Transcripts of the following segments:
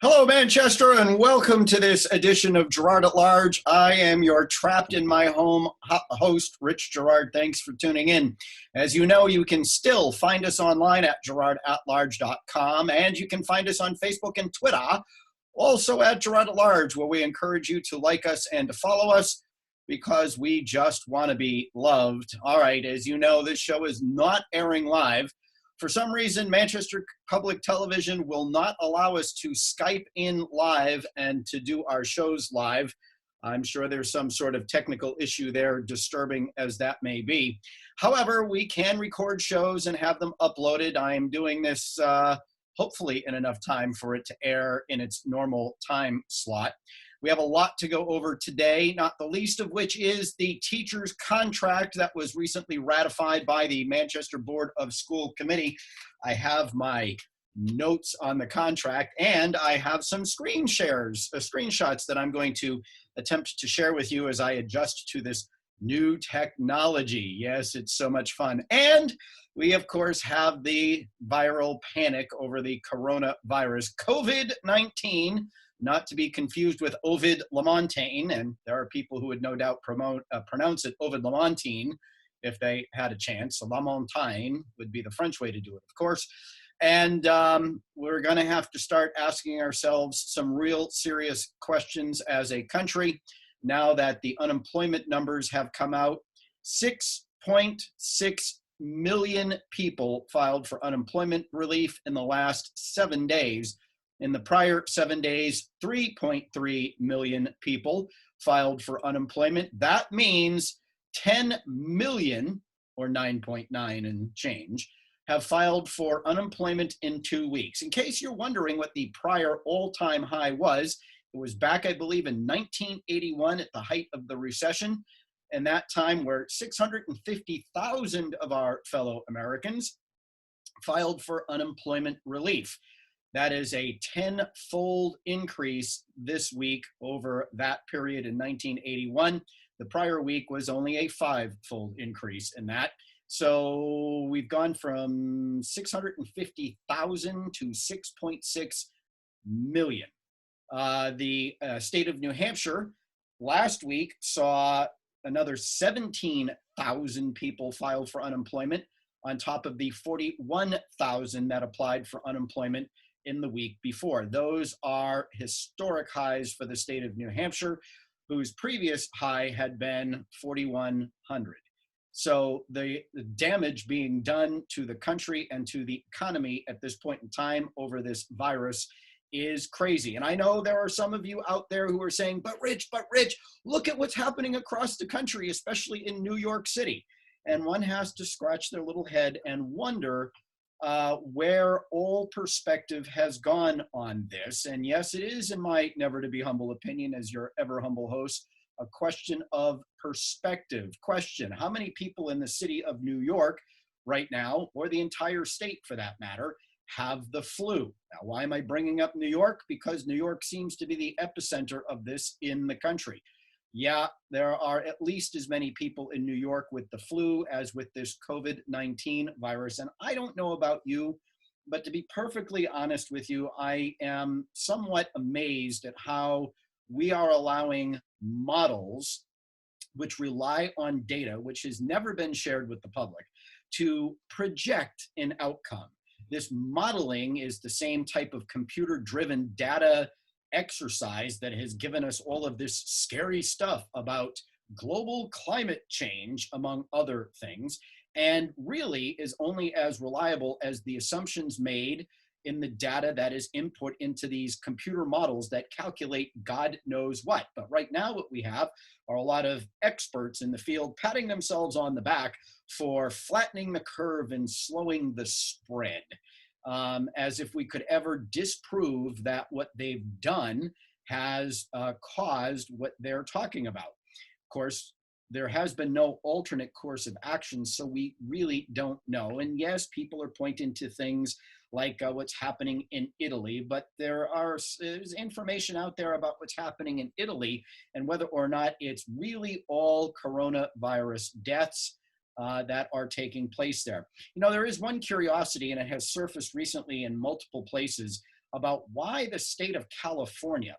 Hello, Manchester, and welcome to this edition of Girard at Large. I am your trapped in my home host, Rich Girard. Thanks for tuning in. As you know, you can still find us online at girardatlarge.com, and you can find us on Facebook and Twitter, also at Girard at Large, where we encourage you to like us and to follow us because we just want to be loved. All right, as you know, this show is not airing live. For some reason, Manchester Public Television will not allow us to Skype in live and to do our shows live. I'm sure there's some sort of technical issue there, disturbing as that may be. However, we can record shows and have them uploaded. I am doing this hopefully in enough time for it to air in its normal time slot. We have a lot to go over today, not the least of which is the teacher's contract that was recently ratified by the Manchester Board of School Committee. I have my notes on the contract, and I have some screenshots that I'm going to attempt to share with you as I adjust to this new technology. Yes, it's so much fun. And we, of course, have the viral panic over the coronavirus, COVID-19, not to be confused with Ovid Lamontagne, and there are people who would no doubt pronounce it Ovid Lamontagne if they had a chance. Lamontagne would be the French way to do it, of course. And we're going to have to start asking ourselves some real serious questions as a country now that the unemployment numbers have come out. 6.6 million people filed for unemployment relief in the last 7 days. In the prior 7 days, 3.3 million people filed for unemployment. That means 10 million, or 9.9 and change, have filed for unemployment in 2 weeks. In case you're wondering what the prior all-time high was, it was back, I believe, in 1981 at the height of the recession, and that time where 650,000 of our fellow Americans filed for unemployment relief. That is a 10-fold increase this week over that period in 1981. The prior week was only a 5-fold increase in that. So we've gone from 650,000 to 6.6 million. The state of New Hampshire last week saw another 17,000 people filed for unemployment on top of the 41,000 that applied for unemployment in the week before. Those are historic highs for the state of New Hampshire, whose previous high had been 4,100. So the damage being done to the country and to the economy at this point in time over this virus is crazy. And I know there are some of you out there who are saying, but Rich, look at what's happening across the country, especially in New York City. And one has to scratch their little head and wonder where all perspective has gone on this. And yes, it is, in my never to be humble opinion, as your ever humble host, a question of perspective. Question: how many people in the city of New York right now, or the entire state for that matter, have the flu? Now, why am I bringing up New York? Because New York seems to be the epicenter of this in the country. Yeah, there are at least as many people in New York with the flu as with this COVID-19 virus. And I don't know about you, but to be perfectly honest with you, I am somewhat amazed at how we are allowing models which rely on data, which has never been shared with the public, to project an outcome. This modeling is the same type of computer-driven data exercise that has given us all of this scary stuff about global climate change, among other things, and really is only as reliable as the assumptions made in the data that is input into these computer models that calculate God knows what. But right now what we have are a lot of experts in the field patting themselves on the back for flattening the curve and slowing the spread. As if we could ever disprove that what they've done has caused what they're talking about. Of course, there has been no alternate course of action, so we really don't know. And yes, people are pointing to things like what's happening in Italy, but there's information out there about what's happening in Italy and whether or not it's really all coronavirus deaths that are taking place there. You know, there is one curiosity, and it has surfaced recently in multiple places about why the state of California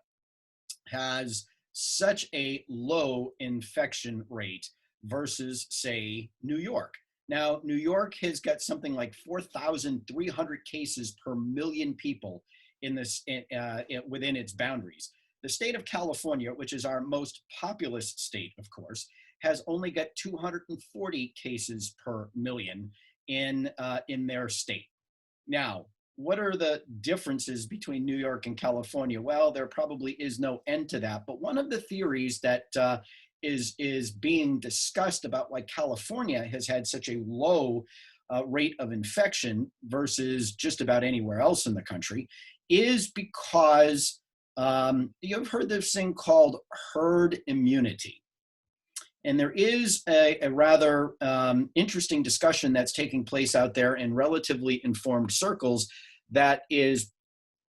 has such a low infection rate versus, say, New York. Now, New York has got something like 4,300 cases per million people in this within its boundaries. The state of California, which is our most populous state, of course, has only got 240 cases per million in their state. Now, what are the differences between New York and California? Well, there probably is no end to that. But one of the theories that is being discussed about why California has had such a low rate of infection versus just about anywhere else in the country is because you've heard this thing called herd immunity. And there is a rather interesting discussion that's taking place out there in relatively informed circles that is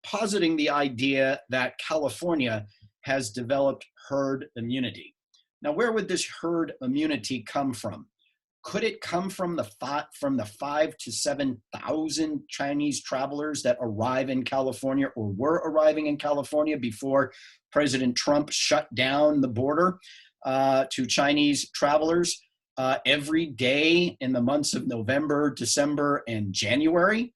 positing the idea that California has developed herd immunity. Now, where would this herd immunity come from? Could it come from the 5,000 to 7,000 Chinese travelers that arrive in California or were arriving in California before President Trump shut down the border to Chinese travelers every day in the months of November, December, and January?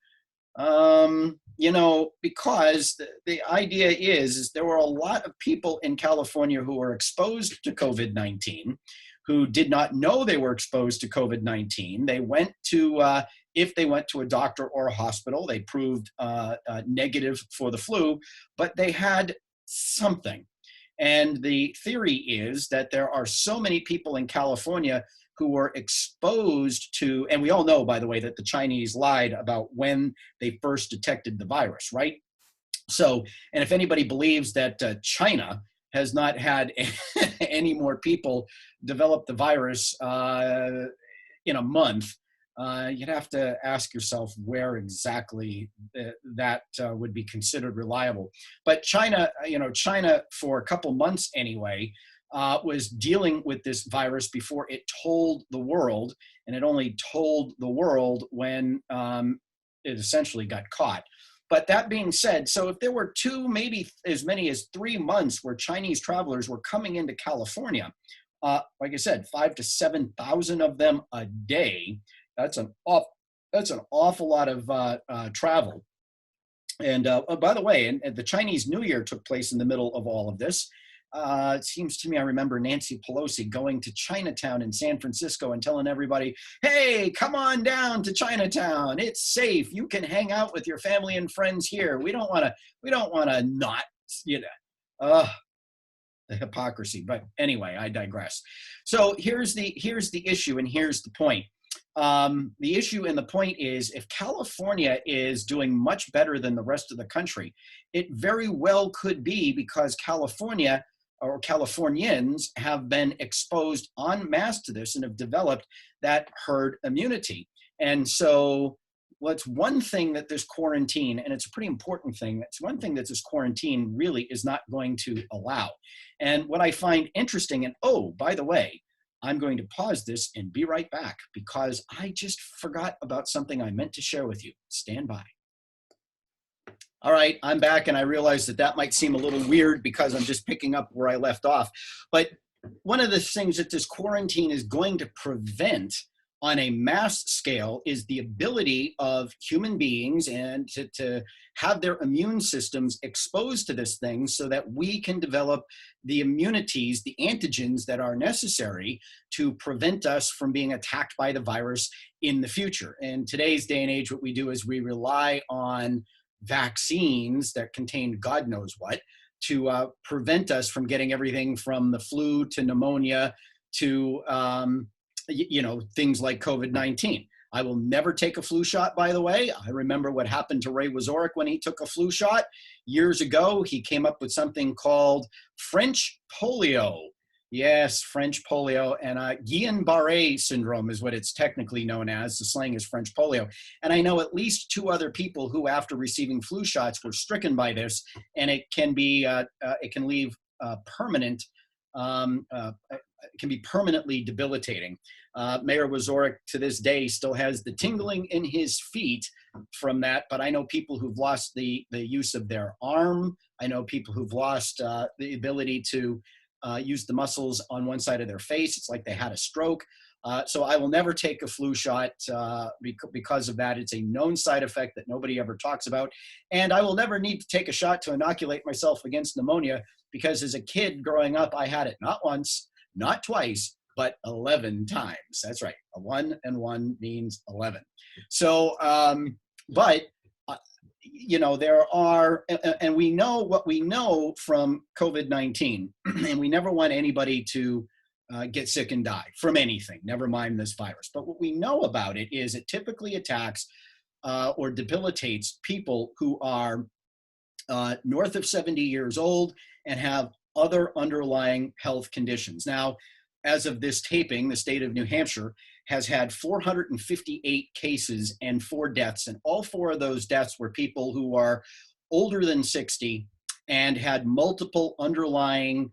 You know, because the idea is there were a lot of people in California who were exposed to COVID-19 who did not know they were exposed to COVID-19. They went to, if they went to a doctor or a hospital, they proved negative for the flu, but they had something. And the theory is that there are so many people in California who were exposed to, and we all know, by the way, that the Chinese lied about when they first detected the virus, right? So, and if anybody believes that China has not had any more people develop the virus in a month, you'd have to ask yourself where exactly that would be considered reliable. But China, you know, China for a couple months anyway, was dealing with this virus before it told the world, and it only told the world when it essentially got caught. But that being said, so if there were 2, maybe as many as 3 months where Chinese travelers were coming into California, like I said, 5,000 to 7,000 of them a day, that's an awful lot of travel. And by the way, and the Chinese New Year took place in the middle of all of this. It seems to me I remember Nancy Pelosi going to Chinatown in San Francisco and telling everybody, hey, come on down to Chinatown. It's safe. You can hang out with your family and friends here. We don't want to not, you know, the hypocrisy. But anyway, I digress. So here's the issue and here's the point. The issue and the point is if California is doing much better than the rest of the country, it very well could be because California or Californians have been exposed en masse to this and have developed that herd immunity. And so what's one thing that this quarantine, and it's a pretty important thing, that's one thing that this quarantine really is not going to allow. And what I find interesting, and oh, by the way, I'm going to pause this and be right back because I just forgot about something I meant to share with you. Stand by. All right, I'm back, and I realize that that might seem a little weird because I'm just picking up where I left off. But one of the things that this quarantine is going to prevent on a mass scale is the ability of human beings and to have their immune systems exposed to this thing so that we can develop the immunities, the antigens that are necessary to prevent us from being attacked by the virus in the future. In today's day and age, what we do is we rely on vaccines that contain God knows what to prevent us from getting everything from the flu to pneumonia to you know, things like COVID-19. I will never take a flu shot, by the way. I remember what happened to Ray Wazorek when he took a flu shot years ago. He came up with something called French polio. Yes, French polio, and Guillain-Barré syndrome is what it's technically known as. The slang is French polio. And I know at least 2 other people who, after receiving flu shots, were stricken by this, and it can be, it can leave permanent can be permanently debilitating. Mayor Wazorek to this day still has the tingling in his feet from that, but I know people who've lost the use of their arm. I know people who've lost the ability to use the muscles on one side of their face. It's like they had a stroke. So I will never take a flu shot because of that. It's a known side effect that nobody ever talks about. And I will never need to take a shot to inoculate myself against pneumonia because as a kid growing up, I had it not once, not twice, but 11 times. That's right. A 1 and 1 means 11. So, you know, there are, and we know what we know from COVID-19, and we never want anybody to get sick and die from anything, never mind this virus. But what we know about it is it typically attacks or debilitates people who are north of 70 years old and have other underlying health conditions. Now, as of this taping, the state of New Hampshire has had 458 cases and 4 deaths, and all 4 of those deaths were people who are older than 60 and had multiple underlying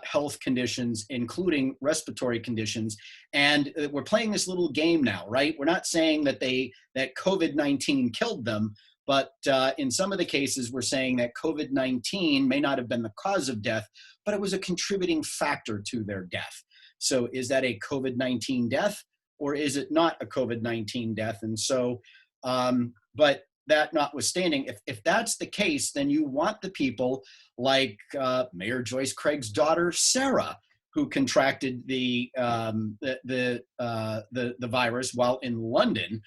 health conditions, including respiratory conditions. And we're playing this little game now, right? We're not saying that that COVID-19 killed them, but in some of the cases, we're saying that COVID-19 may not have been the cause of death, but it was a contributing factor to their death. So is that a COVID-19 death, or is it not a COVID-19 death? And so, but that notwithstanding, if that's the case, then you want the people like Mayor Joyce Craig's daughter, Sarah, who contracted the virus while in London.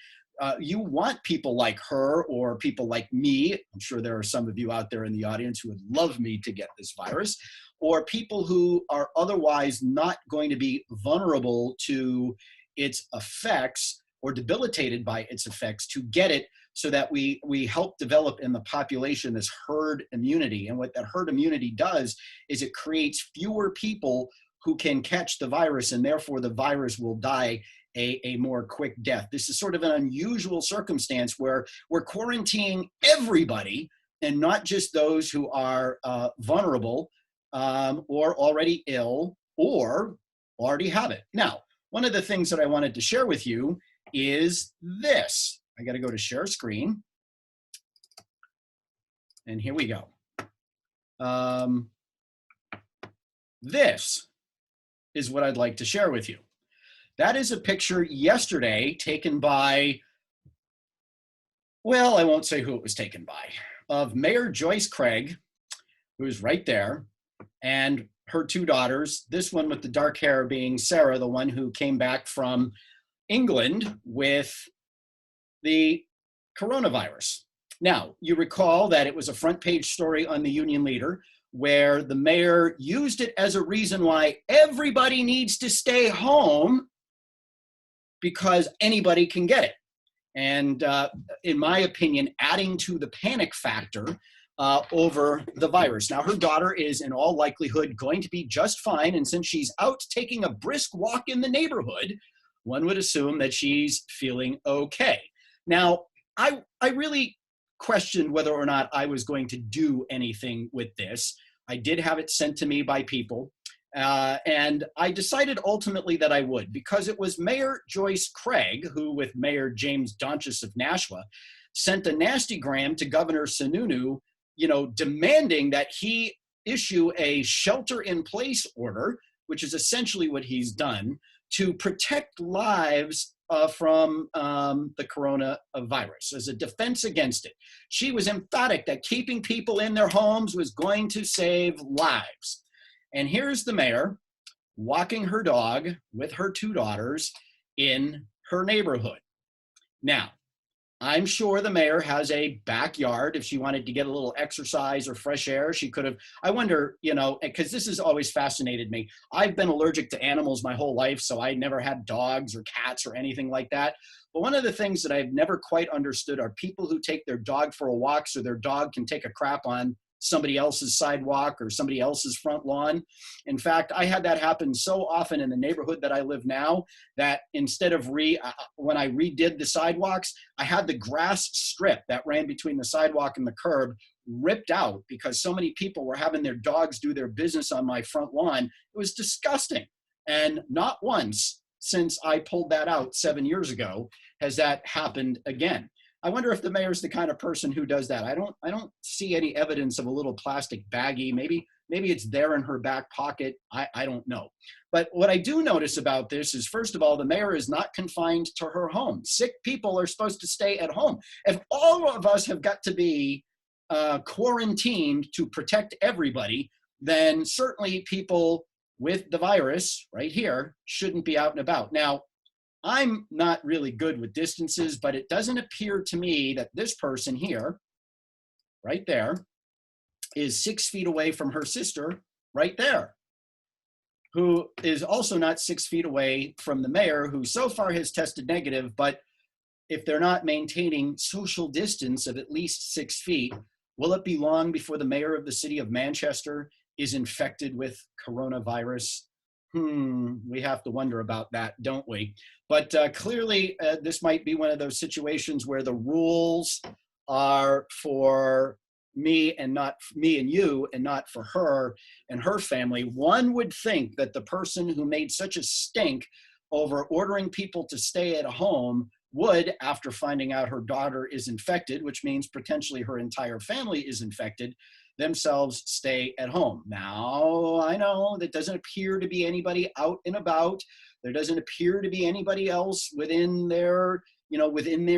You want people like her or people like me. I'm sure there are some of you out there in the audience who would love me to get this virus, or people who are otherwise not going to be vulnerable to its effects or debilitated by its effects to get it, so that we help develop in the population this herd immunity. And what that herd immunity does is it creates fewer people who can catch the virus, and therefore the virus will die a more quick death. This is sort of an unusual circumstance where we're quarantining everybody and not just those who are vulnerable or already ill or already have it. Now, one of the things that I wanted to share with you is this. I got to go to share screen. And here we go. This is what I'd like to share with you. That is a picture yesterday taken by, well, I won't say who it was taken by, of Mayor Joyce Craig, who's right there, and her 2 daughters, this one with the dark hair being Sarah, the one who came back from England with the coronavirus. Now, you recall that it was a front page story on the Union Leader where the mayor used it as a reason why everybody needs to stay home because anybody can get it. And in my opinion, adding to the panic factor over the virus. Now, her daughter is in all likelihood going to be just fine. And since she's out taking a brisk walk in the neighborhood, one would assume that she's feeling okay. Now, I really questioned whether or not I was going to do anything with this. I did have it sent to me by people, and I decided ultimately that I would, because it was Mayor Joyce Craig, who with Mayor James Donchis of Nashua, sent a nastygram to Governor Sununu, you know, demanding that he issue a shelter-in-place order, which is essentially what he's done, to protect lives from the coronavirus as a defense against it. She was emphatic that keeping people in their homes was going to save lives. And here's the mayor walking her dog with her 2 daughters in her neighborhood. Now, I'm sure the mayor has a backyard. If she wanted to get a little exercise or fresh air, she could have. I wonder, you know, because this has always fascinated me. I've been allergic to animals my whole life, so I never had dogs or cats or anything like that. But one of the things that I've never quite understood are people who take their dog for a walk so their dog can take a crap on somebody else's sidewalk or somebody else's front lawn. In fact, I had that happen so often in the neighborhood that I live now that instead of when I redid the sidewalks, I had the grass strip that ran between the sidewalk and the curb ripped out because so many people were having their dogs do their business on my front lawn. It was disgusting. And not once since I pulled that out 7 years ago has that happened again. I wonder if the mayor's the kind of person who does that. I don't see any evidence of a little plastic baggie. Maybe it's there in her back pocket. I don't know. But what I do notice about this is, first of all, the mayor is not confined to her home. Sick people are supposed to stay at home. If all of us have got to be quarantined to protect everybody, then certainly people with the virus right here shouldn't be out and about. Now, I'm not really good with distances, but it doesn't appear to me that this person here, right there, is 6 feet away from her sister right there, who is also not 6 feet away from the mayor, who so far has tested negative. But if they're not maintaining social distance of at least 6 feet, will it be long before the mayor of the city of Manchester is infected with coronavirus? We have to wonder about that, don't we? But clearly, this might be one of those situations where the rules are for me and you, and not for her and her family. One would think that the person who made such a stink over ordering people to stay at home would, after finding out her daughter is infected, which means potentially her entire family is infected, themselves stay at home. Now, I know that doesn't appear to be anybody out and about. There doesn't appear to be anybody else within their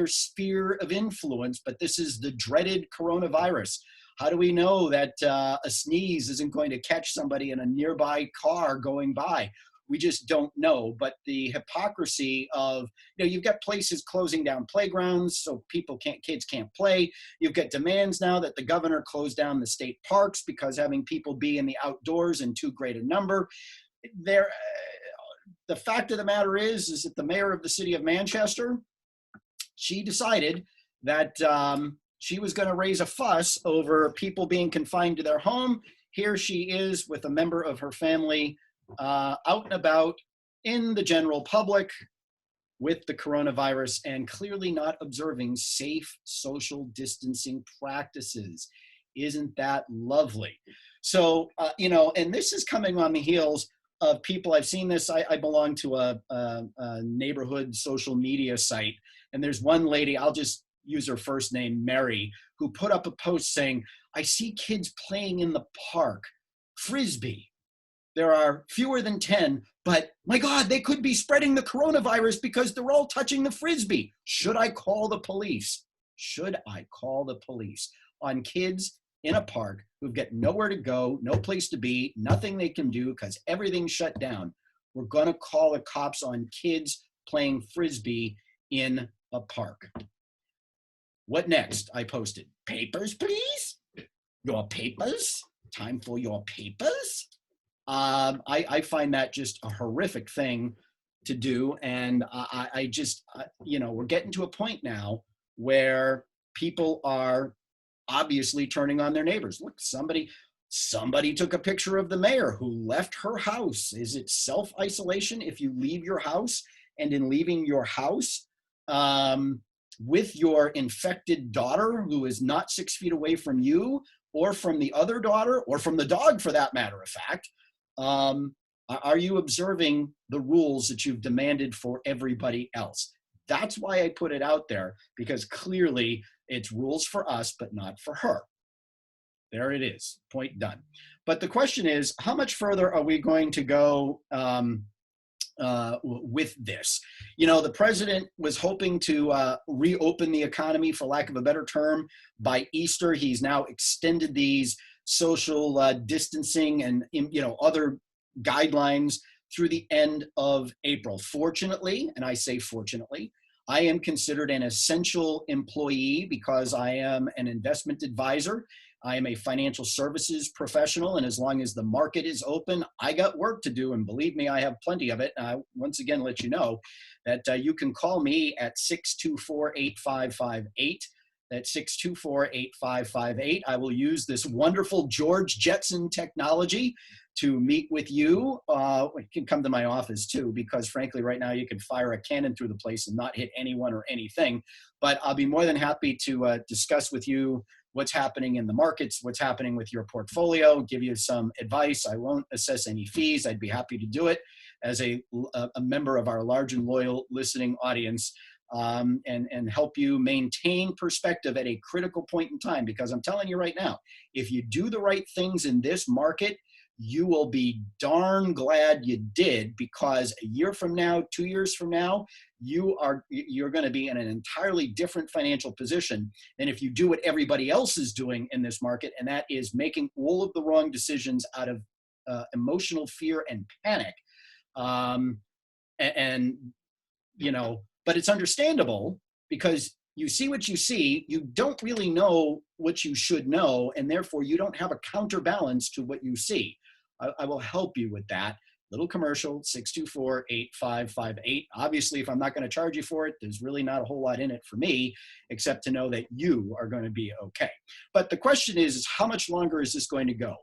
sphere of influence, but this is the dreaded coronavirus. How do we know that a sneeze isn't going to catch somebody in a nearby car going by? We just don't know. But the hypocrisy of, you've got places closing down playgrounds so kids can't play. You've got demands now that the governor close down the state parks because having people be in the outdoors in too great a number. The fact of the matter is that the mayor of the city of Manchester, she decided that she was going to raise a fuss over people being confined to their home. Here she is with a member of her family out and about in the general public with the coronavirus and clearly not observing safe social distancing practices. Isn't that lovely? So, and this is coming on the heels of people. I've seen this. I belong to a neighborhood social media site, and there's one lady, I'll just use her first name, Mary, who put up a post saying, "I see kids playing in the park, Frisbee. There are fewer than 10, but my God, they could be spreading the coronavirus because they're all touching the Frisbee. Should I call the police? Should I call the police on kids in a park who've got nowhere to go, no place to be, nothing they can do because everything's shut down? We're going to call the cops on kids playing Frisbee in a park." What next? I posted, "Papers, please? Your papers? Time for your papers?" I find that just a horrific thing to do. And I just, we're getting to a point now where people are obviously turning on their neighbors. Look, somebody took a picture of the mayor who left her house. Is it self-isolation if you leave your house? And in leaving your house with your infected daughter who is not 6 feet away from you or from the other daughter or from the dog for that matter of fact, are you observing the rules that you've demanded for everybody else? That's why I put it out there, because clearly it's rules for us, but not for her. There it is, point done. But the question is, how much further are we going to go with this? The president was hoping to reopen the economy, for lack of a better term, by Easter. He's now extended these social distancing and other guidelines through the end of April. Fortunately, and I say fortunately, I am considered an essential employee because I am an investment advisor. I am a financial services professional, and as long as the market is open, I got work to do, and believe me, I have plenty of it. And I once again let you know that you can call me at 624-8558. That's 624-8558. I will use this wonderful George Jetson technology to meet with you. You can come to my office too, because frankly, right now you can fire a cannon through the place and not hit anyone or anything. But I'll be more than happy to discuss with you what's happening in the markets, what's happening with your portfolio, give you some advice. I won't assess any fees. I'd be happy to do it as a member of our large and loyal listening audience. And help you maintain perspective at a critical point in time. Because I'm telling you right now, if you do the right things in this market, you will be darn glad you did, because a year from now, 2 years from now, you're going to be in an entirely different financial position than if you do what everybody else is doing in this market, and that is making all of the wrong decisions out of emotional fear and panic. And you know, but it's understandable, because you see what you see, you don't really know what you should know, and therefore you don't have a counterbalance to what you see. I will help you with that. Little commercial, 624-8558. Obviously, if I'm not going to charge you for it, there's really not a whole lot in it for me, except to know that you are going to be okay. But the question is how much longer is this going to go?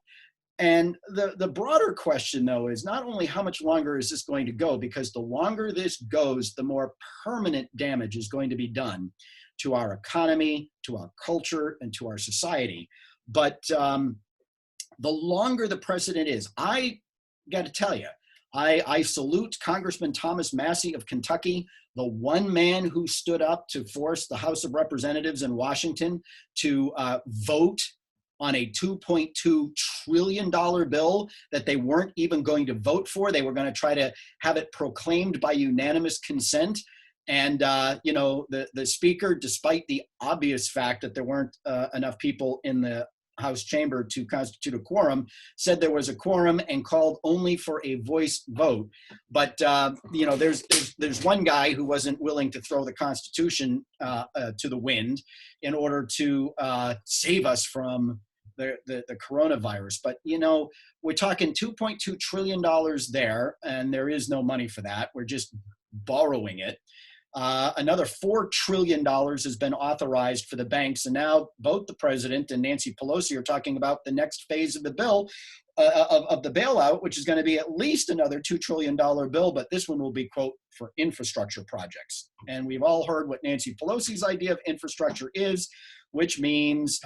And the broader question, though, is not only how much longer is this going to go, because the longer this goes, the more permanent damage is going to be done to our economy, to our culture, and to our society. But the longer the precedent is, I got to tell you, I salute Congressman Thomas Massie of Kentucky, the one man who stood up to force the House of Representatives in Washington to vote on a $2.2 trillion bill that they weren't even going to vote for. They were going to try to have it proclaimed by unanimous consent. And, you know, the speaker, despite the obvious fact that there weren't enough people in the House chamber to constitute a quorum, said there was a quorum and called only for a voice vote. But you know, there's one guy who wasn't willing to throw the Constitution to the wind in order to save us from the coronavirus. But you know, we're talking $2.2 trillion there, and there is no money for that. We're just borrowing it. Another $4 trillion has been authorized for the banks. And now both the president and Nancy Pelosi are talking about the next phase of the bill, of the bailout, which is going to be at least another $2 trillion bill. But this one will be, quote, for infrastructure projects. And we've all heard what Nancy Pelosi's idea of infrastructure is, which means,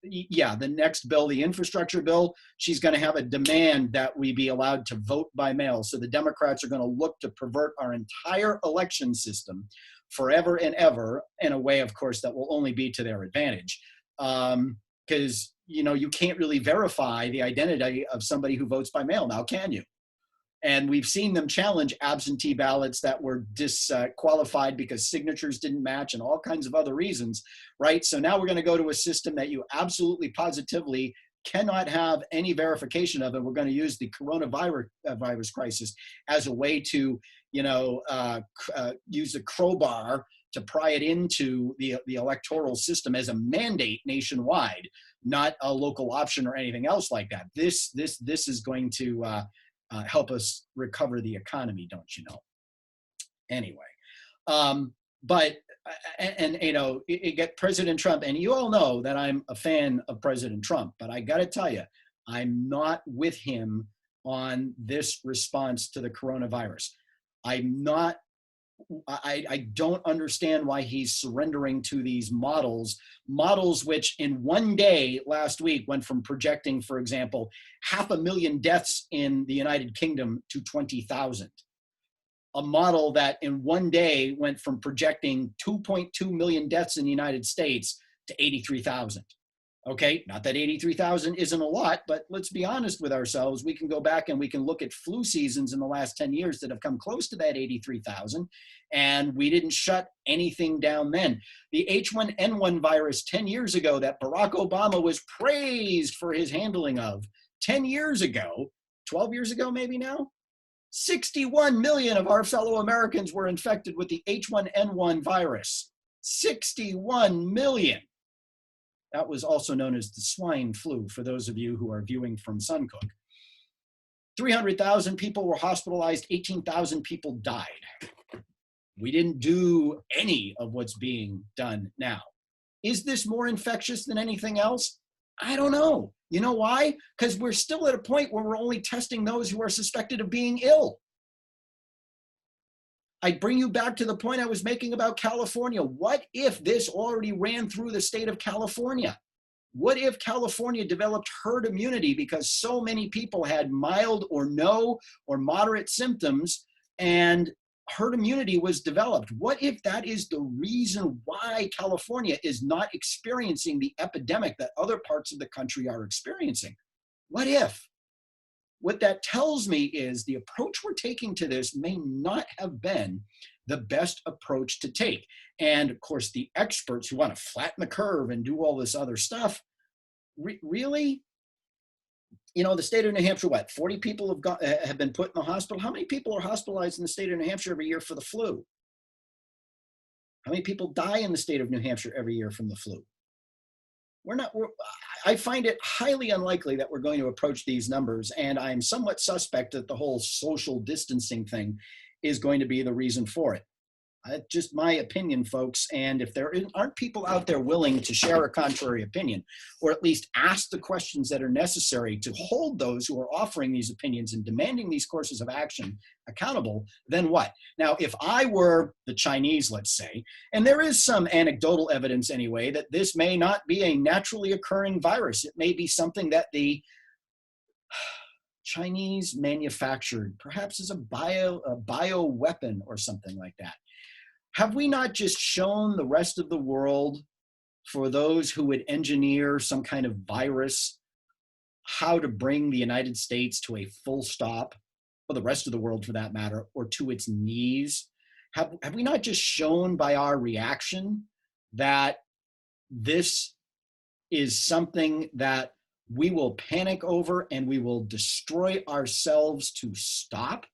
yeah, the next bill, the infrastructure bill, she's going to have a demand that we be allowed to vote by mail. So the Democrats are going to look to pervert our entire election system forever and ever in a way, of course, that will only be to their advantage. Because, you know, you can't really verify the identity of somebody who votes by mail now, can you? And we've seen them challenge absentee ballots that were disqualified because signatures didn't match and all kinds of other reasons, right? So now we're going to go to a system that you absolutely positively cannot have any verification of, and we're going to use the coronavirus crisis as a way to, you know, use a crowbar to pry it into the electoral system as a mandate nationwide, not a local option or anything else like that. This is going to help us recover the economy, don't you know? Anyway, but you know, it get President Trump, and you all know that I'm a fan of President Trump, but I got to tell you, I'm not with him on this response to the coronavirus. I don't understand why he's surrendering to these models which in one day last week went from projecting, for example, 500,000 deaths in the United Kingdom to 20,000. A model that in one day went from projecting 2.2 million deaths in the United States to 83,000. Okay, not that 83,000 isn't a lot, but let's be honest with ourselves. We can go back and we can look at flu seasons in the last 10 years that have come close to that 83,000, and we didn't shut anything down then. The H1N1 virus 10 years ago that Barack Obama was praised for his handling of, 10 years ago, 12 years ago maybe now, 61 million of our fellow Americans were infected with the H1N1 virus. 61 million. That was also known as the swine flu, for those of you who are viewing from Suncook. 300,000 people were hospitalized, 18,000 people died. We didn't do any of what's being done now. Is this more infectious than anything else? I don't know. You know why? Because we're still at a point where we're only testing those who are suspected of being ill. I bring you back to the point I was making about California. What if this already ran through the state of California? What if California developed herd immunity because so many people had mild or no or moderate symptoms and herd immunity was developed? What if that is the reason why California is not experiencing the epidemic that other parts of the country are experiencing? What if? What that tells me is the approach we're taking to this may not have been the best approach to take. And of course, the experts who want to flatten the curve and do all this other stuff, really? You know, the state of New Hampshire, what, 40 people have been put in the hospital? How many people are hospitalized in the state of New Hampshire every year for the flu? How many people die in the state of New Hampshire every year from the flu? I find it highly unlikely that we're going to approach these numbers, and I'm somewhat suspect that the whole social distancing thing is going to be the reason for it. Just my opinion, folks, and if there aren't people out there willing to share a contrary opinion, or at least ask the questions that are necessary to hold those who are offering these opinions and demanding these courses of action accountable, then what? Now, if I were the Chinese, let's say, and there is some anecdotal evidence anyway that this may not be a naturally occurring virus, it may be something that the Chinese manufactured, perhaps as a bio weapon or something like that. Have we not just shown the rest of the world, for those who would engineer some kind of virus, how to bring the United States to a full stop, or the rest of the world for that matter, or to its knees? Have we not just shown by our reaction that this is something that we will panic over and we will destroy ourselves to stop?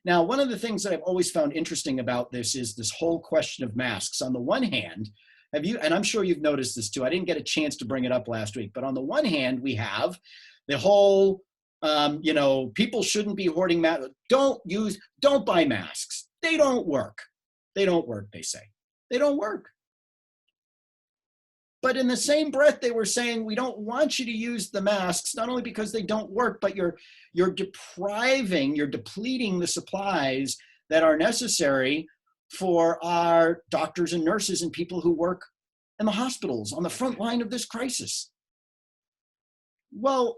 Now, one of the things that I've always found interesting about this is this whole question of masks. On the one hand, and I'm sure you've noticed this too, I didn't get a chance to bring it up last week, but on the one hand, we have the whole, people shouldn't be hoarding masks. Don't buy masks. They don't work. They don't work, they say. They don't work. But in the same breath, they were saying, we don't want you to use the masks, not only because they don't work, but you're depleting the supplies that are necessary for our doctors and nurses and people who work in the hospitals on the front line of this crisis. Well,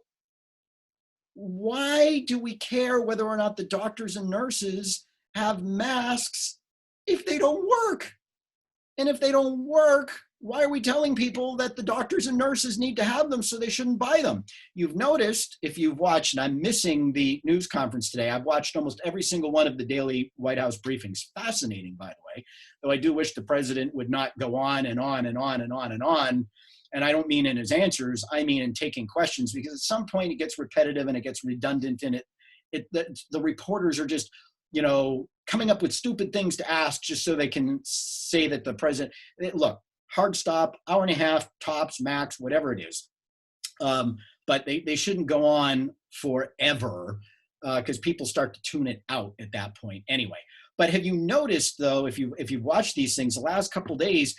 why do we care whether or not the doctors and nurses have masks if they don't work? And if they don't work, why are we telling people that the doctors and nurses need to have them so they shouldn't buy them? You've noticed, if you've watched, and I'm missing the news conference today, I've watched almost every single one of the daily White House briefings. Fascinating, by the way, though I do wish the president would not go on and on and on and on and on. And I don't mean in his answers, I mean in taking questions, because at some point it gets repetitive and it gets redundant, and the reporters are just, coming up with stupid things to ask just so they can say that the president, look, hard stop, hour and a half, tops, max, whatever it is. But they shouldn't go on forever because people start to tune it out at that point anyway. But have you noticed, though, if you've watched these things, the last couple of days,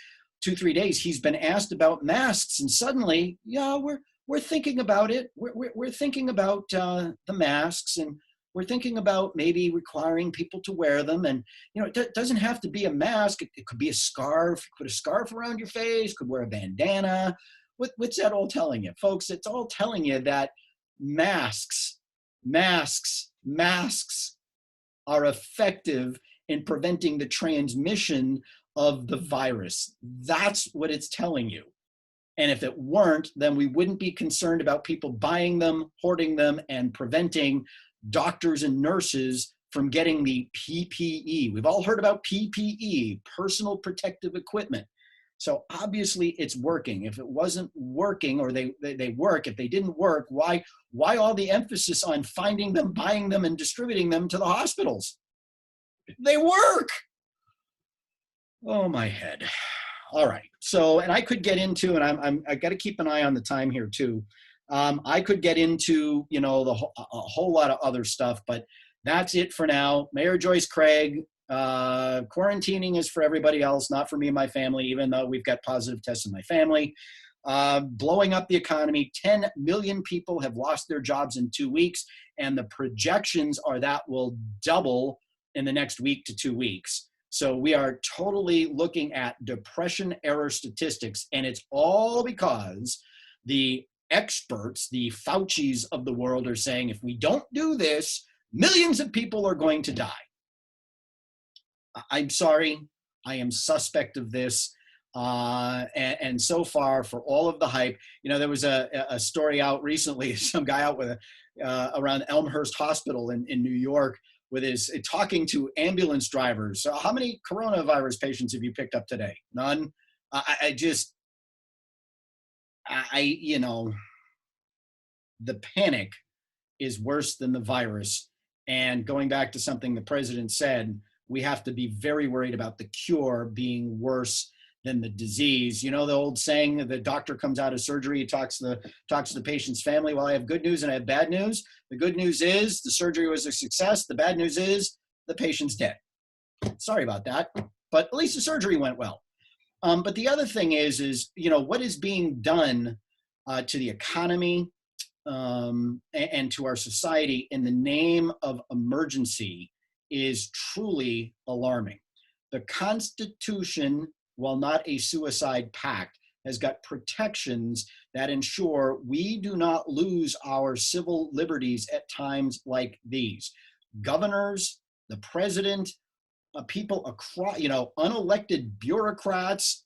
2-3 days, he's been asked about masks, and suddenly, we're thinking about it. We're thinking about the masks, and we're thinking about maybe requiring people to wear them. And, it doesn't have to be a mask. It could be a scarf. Put a scarf around your face, could wear a bandana. What's that all telling you? Folks, it's all telling you that masks are effective in preventing the transmission of the virus. That's what it's telling you. And if it weren't, then we wouldn't be concerned about people buying them, hoarding them, and preventing doctors and nurses from getting the PPE. We've all heard about PPE, personal protective equipment. So obviously it's working. If it wasn't working, or they work, if they didn't work, why all the emphasis on finding them, buying them, and distributing them to the hospitals? They work. Oh, my head. All right. So, and I could get into, and I got to keep an eye on the time here too. I could get into, a whole lot of other stuff, but that's it for now. Mayor Joyce Craig Quarantining is for everybody else, not for me and my family, even though we've got positive tests in my family. Blowing up the economy. 10 million people have lost their jobs in 2 weeks, and the projections are that will double in the next week to 2 weeks. So we are totally looking at depression era statistics, and it's all because the experts, the Faucis of the world, are saying if we don't do this, millions of people are going to die. I'm sorry, I am suspect of this. And so far, for all of the hype, you know, there was a story out recently, some guy out with around Elmhurst Hospital in New York with his talking to ambulance drivers. So how many coronavirus patients have you picked up today? None. You know, the panic is worse than the virus. And going back to something the president said, we have to be very worried about the cure being worse than the disease. You know, the old saying, the doctor comes out of surgery, he talks to the patient's family. Well, I have good news and I have bad news. The good news is the surgery was a success. The bad news is the patient's dead. Sorry about that, but at least the surgery went well. But the other thing is, you know, what is being done to the economy and to our society in the name of emergency is truly alarming. The Constitution, while not a suicide pact, has got protections that ensure we do not lose our civil liberties at times like these. Governors, the president, people across, you know, unelected bureaucrats,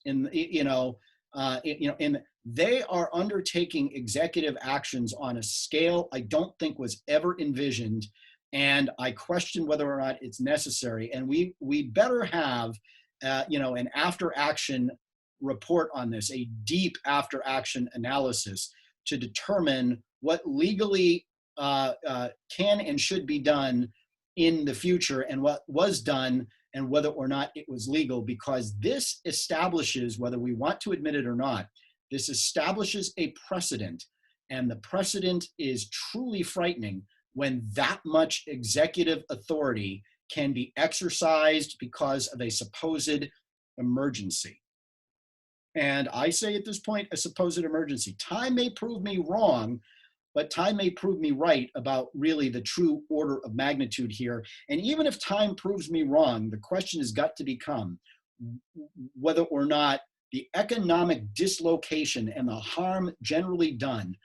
they are undertaking executive actions on a scale I don't think was ever envisioned, and I question whether or not it's necessary. And we better have, an after-action report on this, a deep after-action analysis to determine what legally can and should be done in the future and what was done and whether or not it was legal, because this establishes, whether we want to admit it or not, this establishes a precedent, and the precedent is truly frightening when that much executive authority can be exercised because of a supposed emergency. And I say at this point, a supposed emergency. Time may prove me wrong, but time may prove me right about really the true order of magnitude here. And even if time proves me wrong, the question has got to become whether or not the economic dislocation and the harm generally done.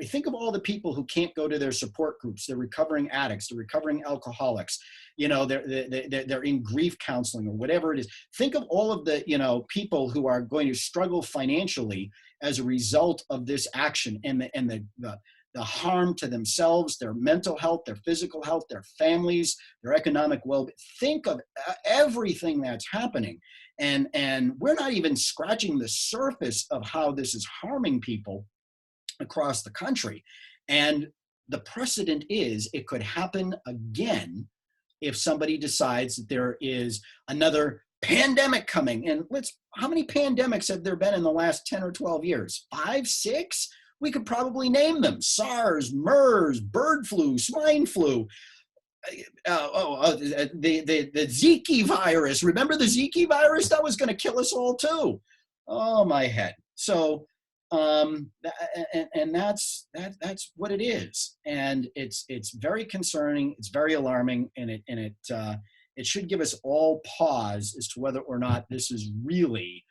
Think of all the people who can't go to their support groups. They're recovering addicts, they're recovering alcoholics, you know, they're in grief counseling or whatever it is. Think of all of the, you know, people who are going to struggle financially as a result of this action, and the harm to themselves, their mental health, their physical health, their families, their economic well-being. Think of everything that's happening. And we're not even scratching the surface of how this is harming people across the country. And the precedent is it could happen again if somebody decides that there is another pandemic coming. And how many pandemics have there been in the last 10 or 12 years? 5, 6? We could probably name them: SARS, MERS, bird flu, swine flu, the Zika virus. Remember the Zika virus? That was going to kill us all too. Oh, my head. So, and that's what it is. And it's very concerning. It's very alarming, and it should give us all pause as to whether or not this is really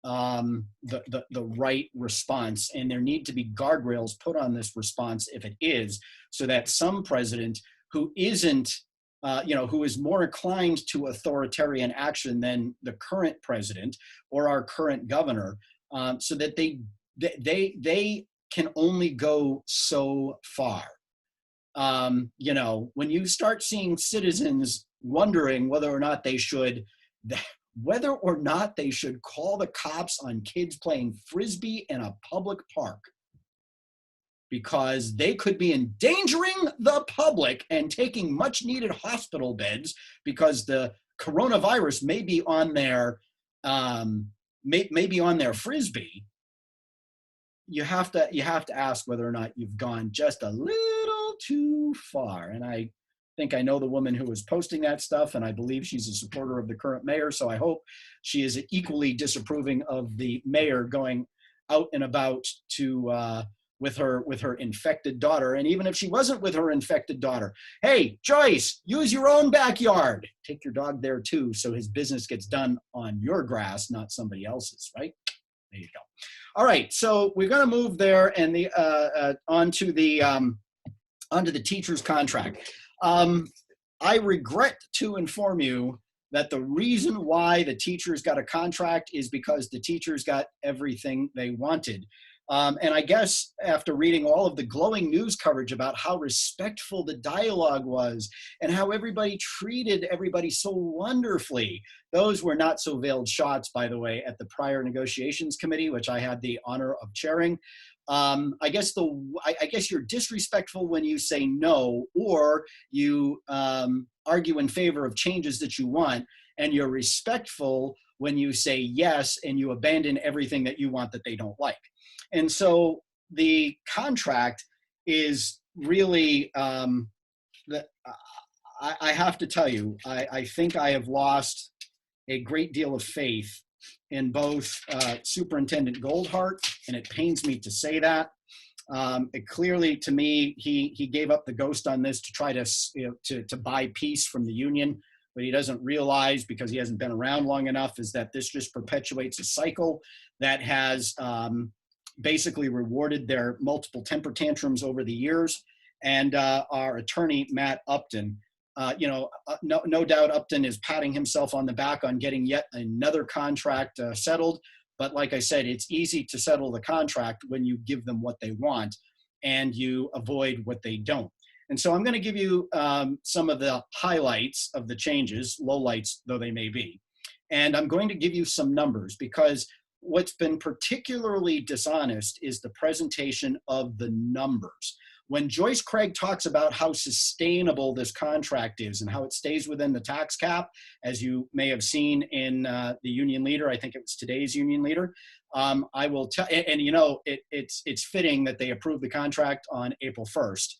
the right response. And there need to be guardrails put on this response if it is, so that some president who isn't, who is more inclined to authoritarian action than the current president or our current governor, so that they can only go so far. When you start seeing citizens wondering whether or not they should call the cops on kids playing frisbee in a public park because they could be endangering the public and taking much needed hospital beds because the coronavirus may be on their frisbee, you have to ask whether or not you've gone just a little too far. And think I know the woman who was posting that stuff, and I believe she's a supporter of the current mayor. So I hope she is equally disapproving of the mayor going out and about to with her infected daughter. And even if she wasn't with her infected daughter, hey, Joyce, use your own backyard. Take your dog there too, so his business gets done on your grass, not somebody else's, right? There you go. All right, so we're going to move there and onto the teacher's contract. I regret to inform you that the reason why the teachers got a contract is because the teachers got everything they wanted. And I guess after reading all of the glowing news coverage about how respectful the dialogue was and how everybody treated everybody so wonderfully, those were not so veiled shots, by the way, at the prior negotiations committee, which I had the honor of chairing. I guess you're disrespectful when you say no, or you argue in favor of changes that you want, and you're respectful when you say yes and you abandon everything that you want that they don't like. And so the contract is really, I have to tell you, I think I have lost a great deal of faith in both Superintendent Goldhart, and it pains me to say that. It clearly, to me, he gave up the ghost on this to try to buy peace from the union. What he doesn't realize, because he hasn't been around long enough, is that this just perpetuates a cycle that has basically rewarded their multiple temper tantrums over the years. And our attorney, Matt Upton, no doubt Upton is patting himself on the back on getting yet another contract settled. But like I said, it's easy to settle the contract when you give them what they want and you avoid what they don't. And so I'm going to give you some of the highlights of the changes, lowlights though they may be. And I'm going to give you some numbers, because what's been particularly dishonest is the presentation of the numbers. When Joyce Craig talks about how sustainable this contract is and how it stays within the tax cap, as you may have seen in the union leader, I think it was today's union leader, I will tell, and you know, it's fitting that they approved the contract on April 1st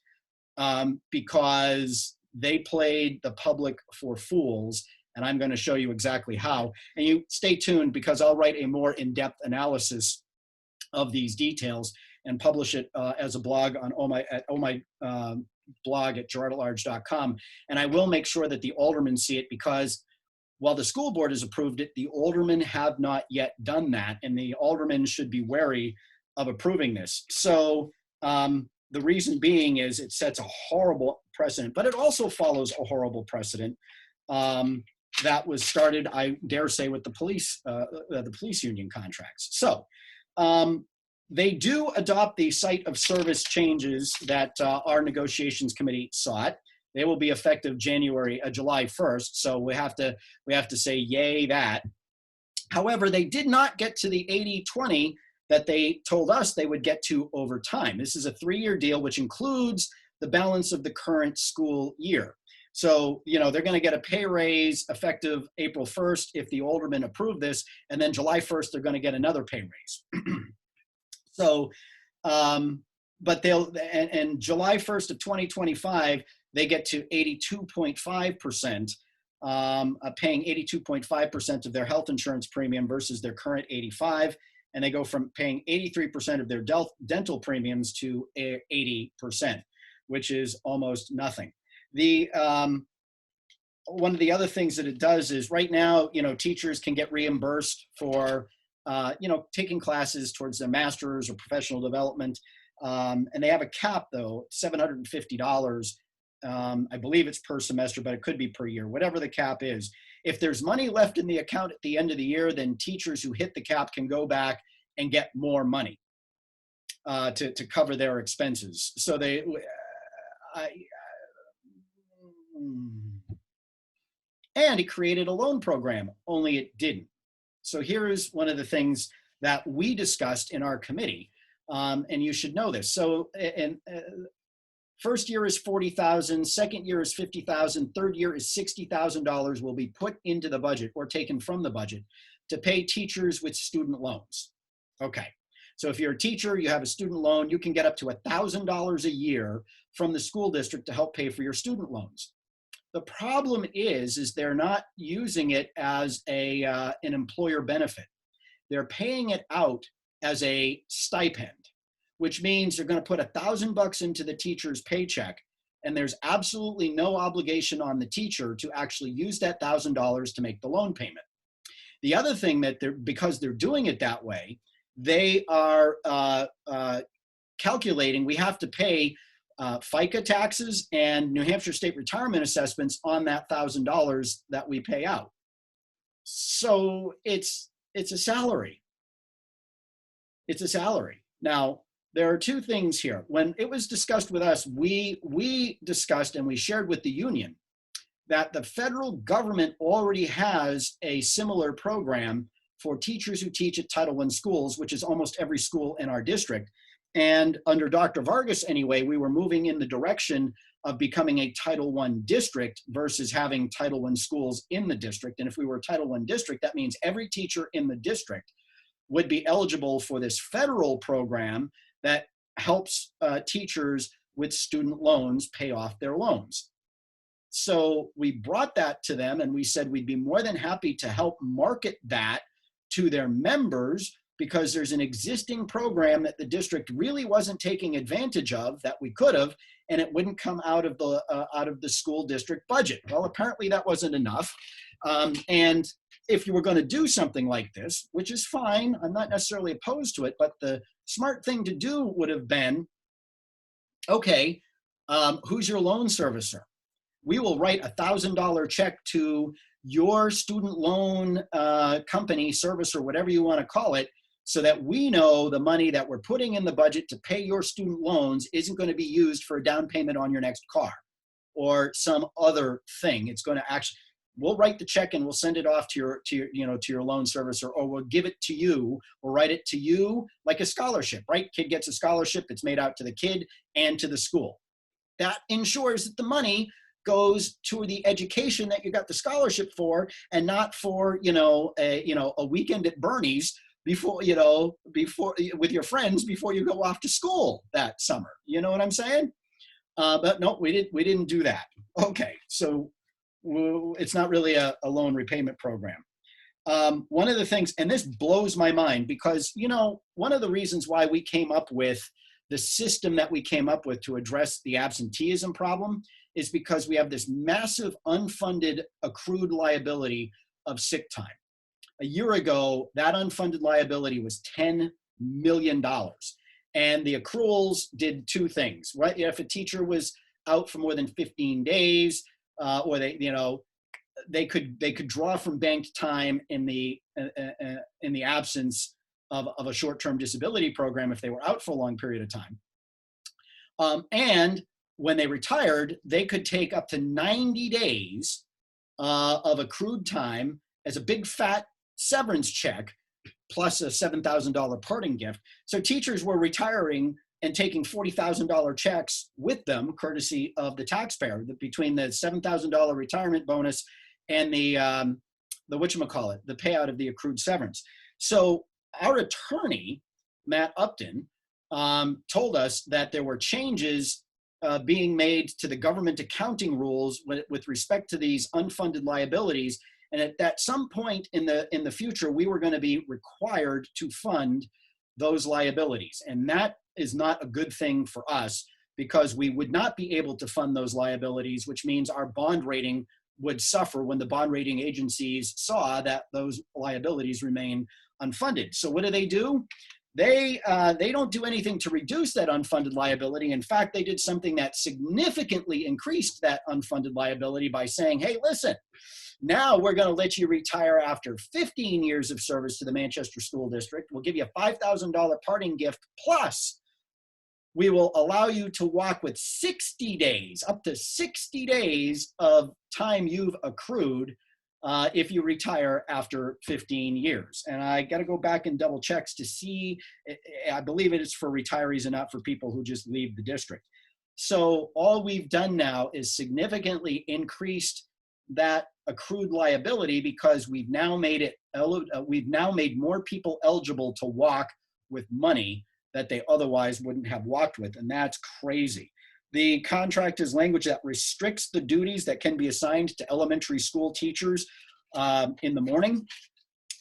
because they played the public for fools. And I'm going to show you exactly how. And you stay tuned, because I'll write a more in-depth analysis of these details and publish it as a blog on my blog at girard@large.com. And I will make sure that the aldermen see it, because while the school board has approved it, the aldermen have not yet done that. And the aldermen should be wary of approving this. So the reason being is it sets a horrible precedent, but it also follows a horrible precedent that was started, I dare say, with the police union contracts. So they do adopt the site of service changes that our negotiations committee sought. They will be effective July 1st. So we have to say yay that. However, they did not get to the 80-20 that they told us they would get to over time. This is a 3-year deal, which includes the balance of the current school year. So, you know, they're going to get a pay raise effective April 1st if the aldermen approve this, and then July 1st, they're going to get another pay raise. So, but and July 1st of 2025, they get to 82.5%, paying 82.5% of their health insurance premium versus their current 85. And they go from paying 83% of their dental premiums to 80%, which is almost nothing. One of the other things that it does is right now, you know, teachers can get reimbursed for, taking classes towards their master's or professional development. And they have a cap, though, $750. I believe it's per semester, but it could be per year, whatever the cap is. If there's money left in the account at the end of the year, then teachers who hit the cap can go back and get more money to cover their expenses. So and it created a loan program, only it didn't. So here is one of the things that we discussed in our committee, and you should know this. So, first year is $40,000, second year is $50,000, third year is $60,000 will be put into the budget or taken from the budget to pay teachers with student loans. Okay, so if you're a teacher, you have a student loan, you can get up to $1,000 a year from the school district to help pay for your student loans. The problem is they're not using it as an employer benefit. They're paying it out as a stipend, which means they're going to put $1,000 into the teacher's paycheck, and there's absolutely no obligation on the teacher to actually use that $1,000 to make the loan payment. The other thing that because they're doing it that way, they are calculating we have to pay FICA taxes and New Hampshire state retirement assessments on that $1,000 that we pay out. So it's a salary. It's a salary. Now, there are two things here. When it was discussed with us, we discussed and we shared with the union that the federal government already has a similar program for teachers who teach at Title I schools, which is almost every school in our district. And under Dr. Vargas, anyway, we were moving in the direction of becoming a Title I district versus having Title I schools in the district. And if we were a Title I district, that means every teacher in the district would be eligible for this federal program that helps teachers with student loans pay off their loans. So we brought that to them and we said we'd be more than happy to help market that to their members, because there's an existing program that the district really wasn't taking advantage of that we could have, and it wouldn't come out of the school district budget. Well, apparently that wasn't enough. And if you were going to do something like this, which is fine, I'm not necessarily opposed to it, but the smart thing to do would have been, okay, who's your loan servicer? We will write a $1,000 check to your student loan company, service, or whatever you want to call it, so that we know the money that we're putting in the budget to pay your student loans isn't going to be used for a down payment on your next car or some other thing. It's going to actually, we'll write the check and we'll send it off to your loan servicer, or we'll give it to you. We'll write it to you like a scholarship, right? Kid gets a scholarship. It's made out to the kid and to the school. That ensures that the money goes to the education that you got the scholarship for, and not for a weekend at Bernie's before with your friends before you go off to school that summer. You know what I'm saying? But no, we didn't do that. Okay, so it's not really a loan repayment program. One of the things, and this blows my mind, because one of the reasons why we came up with the system that we came up with to address the absenteeism problem is because we have this massive unfunded accrued liability of sick time. A year ago, that unfunded liability was $10 million. And the accruals did two things, right? If a teacher was out for more than 15 days, or they could draw from banked time in the absence of a short-term disability program if they were out for a long period of time. And when they retired, they could take up to 90 days of accrued time as a big fat severance check, plus a $7,000 parting gift. So teachers were retiring and taking $40,000 checks with them, courtesy of the taxpayer, between the $7,000 retirement bonus and the whatchamacallit, the payout of the accrued severance. So our attorney, Matt Upton, told us that there were changes being made to the government accounting rules with respect to these unfunded liabilities, and at some point in the future, we were going to be required to fund those liabilities, and that is not a good thing for us, because we would not be able to fund those liabilities, which means our bond rating would suffer when the bond rating agencies saw that those liabilities remain unfunded. So what do? They don't do anything to reduce that unfunded liability. In fact, they did something that significantly increased that unfunded liability by saying, hey, listen, now we're going to let you retire after 15 years of service to the Manchester School District. We'll give you a $5,000 parting gift, plus we will allow you to walk with 60 days, up to 60 days of time you've accrued if you retire after 15 years. And I got to go back and double check to see, I believe it is for retirees and not for people who just leave the district. So all we've done now is significantly increased that accrued liability, because we've now made more people eligible to walk with money that they otherwise wouldn't have walked with, and that's crazy. The contract is language that restricts the duties that can be assigned to elementary school teachers in the morning,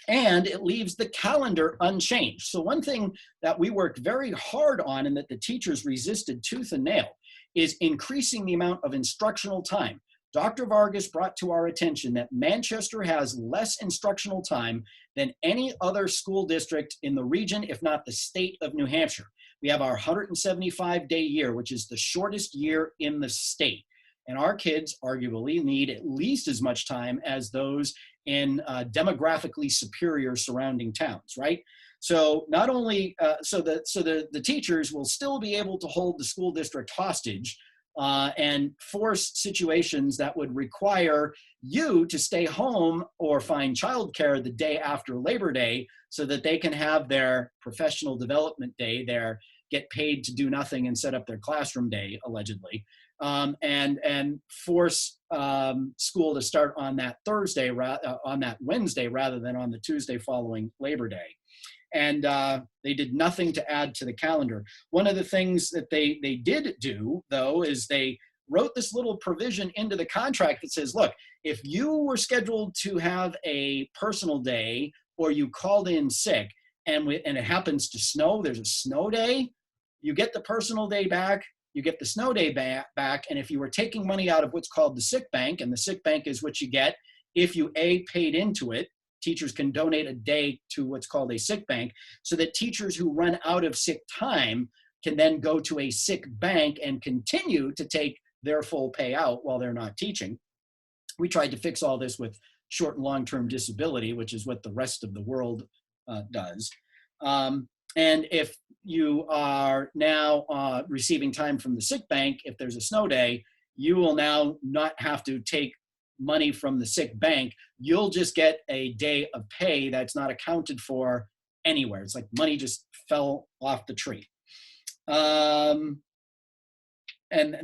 and it leaves the calendar unchanged. So one thing that we worked very hard on and that the teachers resisted tooth and nail is increasing the amount of instructional time. Dr. Vargas brought to our attention that Manchester has less instructional time than any other school district in the region, if not the state of New Hampshire. We have our 175-day year, which is the shortest year in the state. And our kids arguably need at least as much time as those in demographically superior surrounding towns, right? So not only, so the teachers will still be able to hold the school district hostage and force situations that would require you to stay home or find childcare the day after Labor Day so that they can have their professional development day, their get paid to do nothing and set up their classroom day, allegedly, and force school to start on that Thursday, on that Wednesday, rather than on the Tuesday following Labor Day. And they did nothing to add to the calendar. One of the things that they did do, though, is they wrote this little provision into the contract that says, look, if you were scheduled to have a personal day or you called in sick and it happens to snow, there's a snow day, you get the personal day back, you get the snow day back, and if you were taking money out of what's called the sick bank, and the sick bank is what you get if you paid into it, teachers can donate a day to what's called a sick bank, so that teachers who run out of sick time can then go to a sick bank and continue to take their full payout while they're not teaching. We tried to fix all this with short and long-term disability, which is what the rest of the world does. And if you are now receiving time from the sick bank, if there's a snow day, you will now not have to take money from the sick bank. You'll just get a day of pay that's not accounted for anywhere. It's like money just fell off the tree. And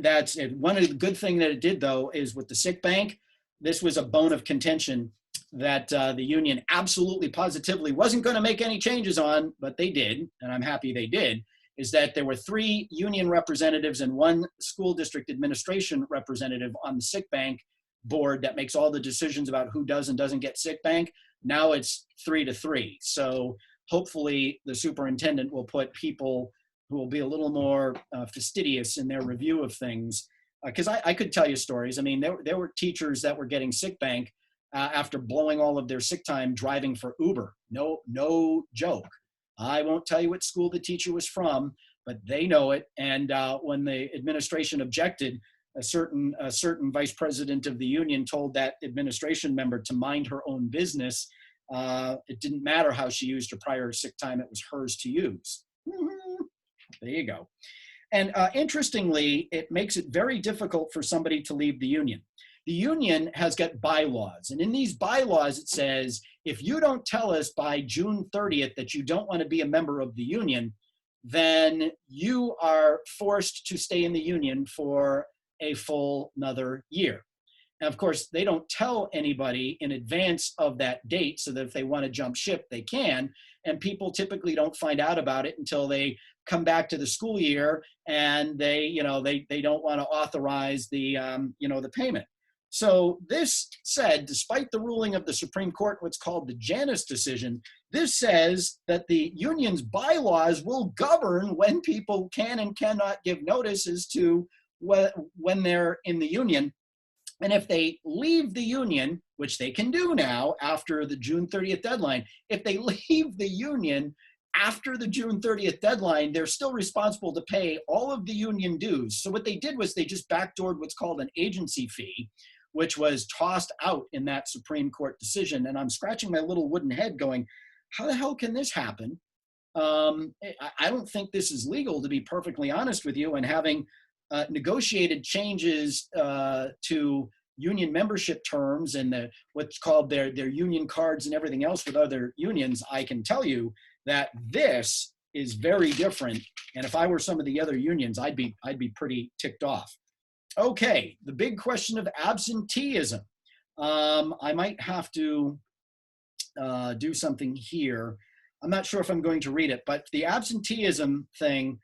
that's it. One of the good things that it did, though, is with the sick bank, this was a bone of contention that the union absolutely positively wasn't going to make any changes on, but they did, and I'm happy they did, is that there were 3 union representatives and 1 school district administration representative on the sick bank board that makes all the decisions about who does and doesn't get sick bank. Now it's 3-3. So hopefully the superintendent will put people who will be a little more fastidious in their review of things. Because I could tell you stories. I mean, there were teachers that were getting sick bank after blowing all of their sick time driving for Uber. No joke. I won't tell you what school the teacher was from, but they know it. And when the administration objected, a certain vice president of the union told that administration member to mind her own business. It didn't matter how she used her prior sick time, it was hers to use. There you go. And interestingly, it makes it very difficult for somebody to leave the union. The union has got bylaws, and in these bylaws it says, if you don't tell us by June 30th that you don't want to be a member of the union, then you are forced to stay in the union for a full another year. And of course, they don't tell anybody in advance of that date so that if they want to jump ship, they can. And people typically don't find out about it until they come back to the school year and they don't want to authorize the, the payment. So this said, despite the ruling of the Supreme Court, what's called the Janus decision, this says that the union's bylaws will govern when people can and cannot give notice as to when they're in the union. And if they leave the union, which they can do now after the June 30th deadline, if they leave the union after the June 30th deadline, they're still responsible to pay all of the union dues. So what they did was they just backdoored what's called an agency fee, which was tossed out in that Supreme Court decision. And I'm scratching my little wooden head going, how the hell can this happen? I don't think this is legal, to be perfectly honest with you, and having negotiated changes to union membership terms and what's called their union cards and everything else with other unions, I can tell you that this is very different. And if I were some of the other unions, I'd be pretty ticked off. Okay, the big question of absenteeism. I might have to do something here. I'm not sure if I'm going to read it, but the absenteeism thing,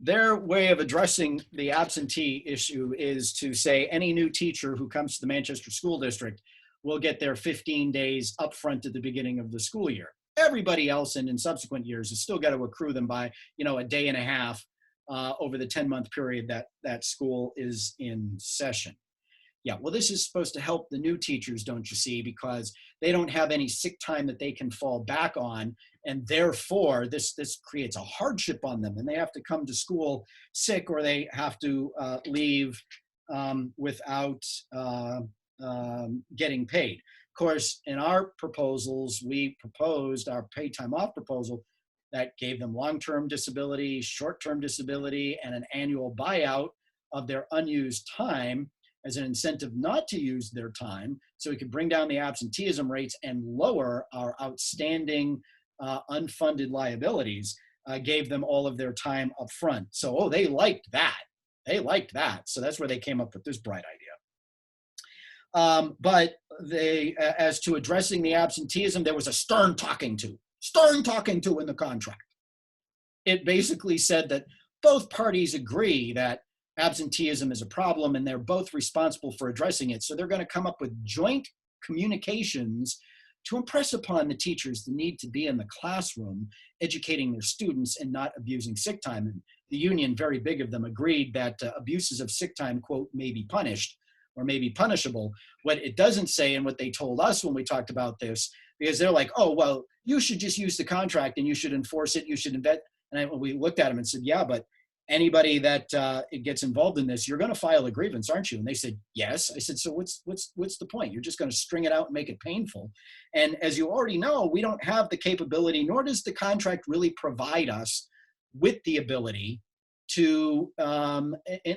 Their way of addressing the absentee issue is to say any new teacher who comes to the Manchester School District will get their 15 days upfront at the beginning of the school year. Everybody else in subsequent years has still got to accrue them by, a day and a half over the 10-month period that school is in session. Yeah, well, this is supposed to help the new teachers, don't you see, because they don't have any sick time that they can fall back on, and therefore this creates a hardship on them, and they have to come to school sick, or they have to leave without getting paid. Of course, in our proposals, we proposed our paid time off proposal that gave them long-term disability, short-term disability, and an annual buyout of their unused time as an incentive not to use their time, so we could bring down the absenteeism rates and lower our outstanding unfunded liabilities, gave them all of their time up front. So, they liked that. They liked that. So that's where they came up with this bright idea. But as to addressing the absenteeism, there was a stern talking to in the contract. It basically said that both parties agree that absenteeism is a problem and they're both responsible for addressing it. So they're going to come up with joint communications to impress upon the teachers the need to be in the classroom, educating their students and not abusing sick time. And the union, very big of them, agreed that abuses of sick time, quote, may be punished or may be punishable. What it doesn't say, and what they told us when we talked about this, because they're like, oh, well, you should just use the contract and you should enforce it, you should invent. And we looked at them and said, yeah, but anybody that gets involved in this, you're going to file a grievance, aren't you? And they said, yes. I said, so what's the point? You're just going to string it out and make it painful. And as you already know, we don't have the capability, nor does the contract really provide us with the ability to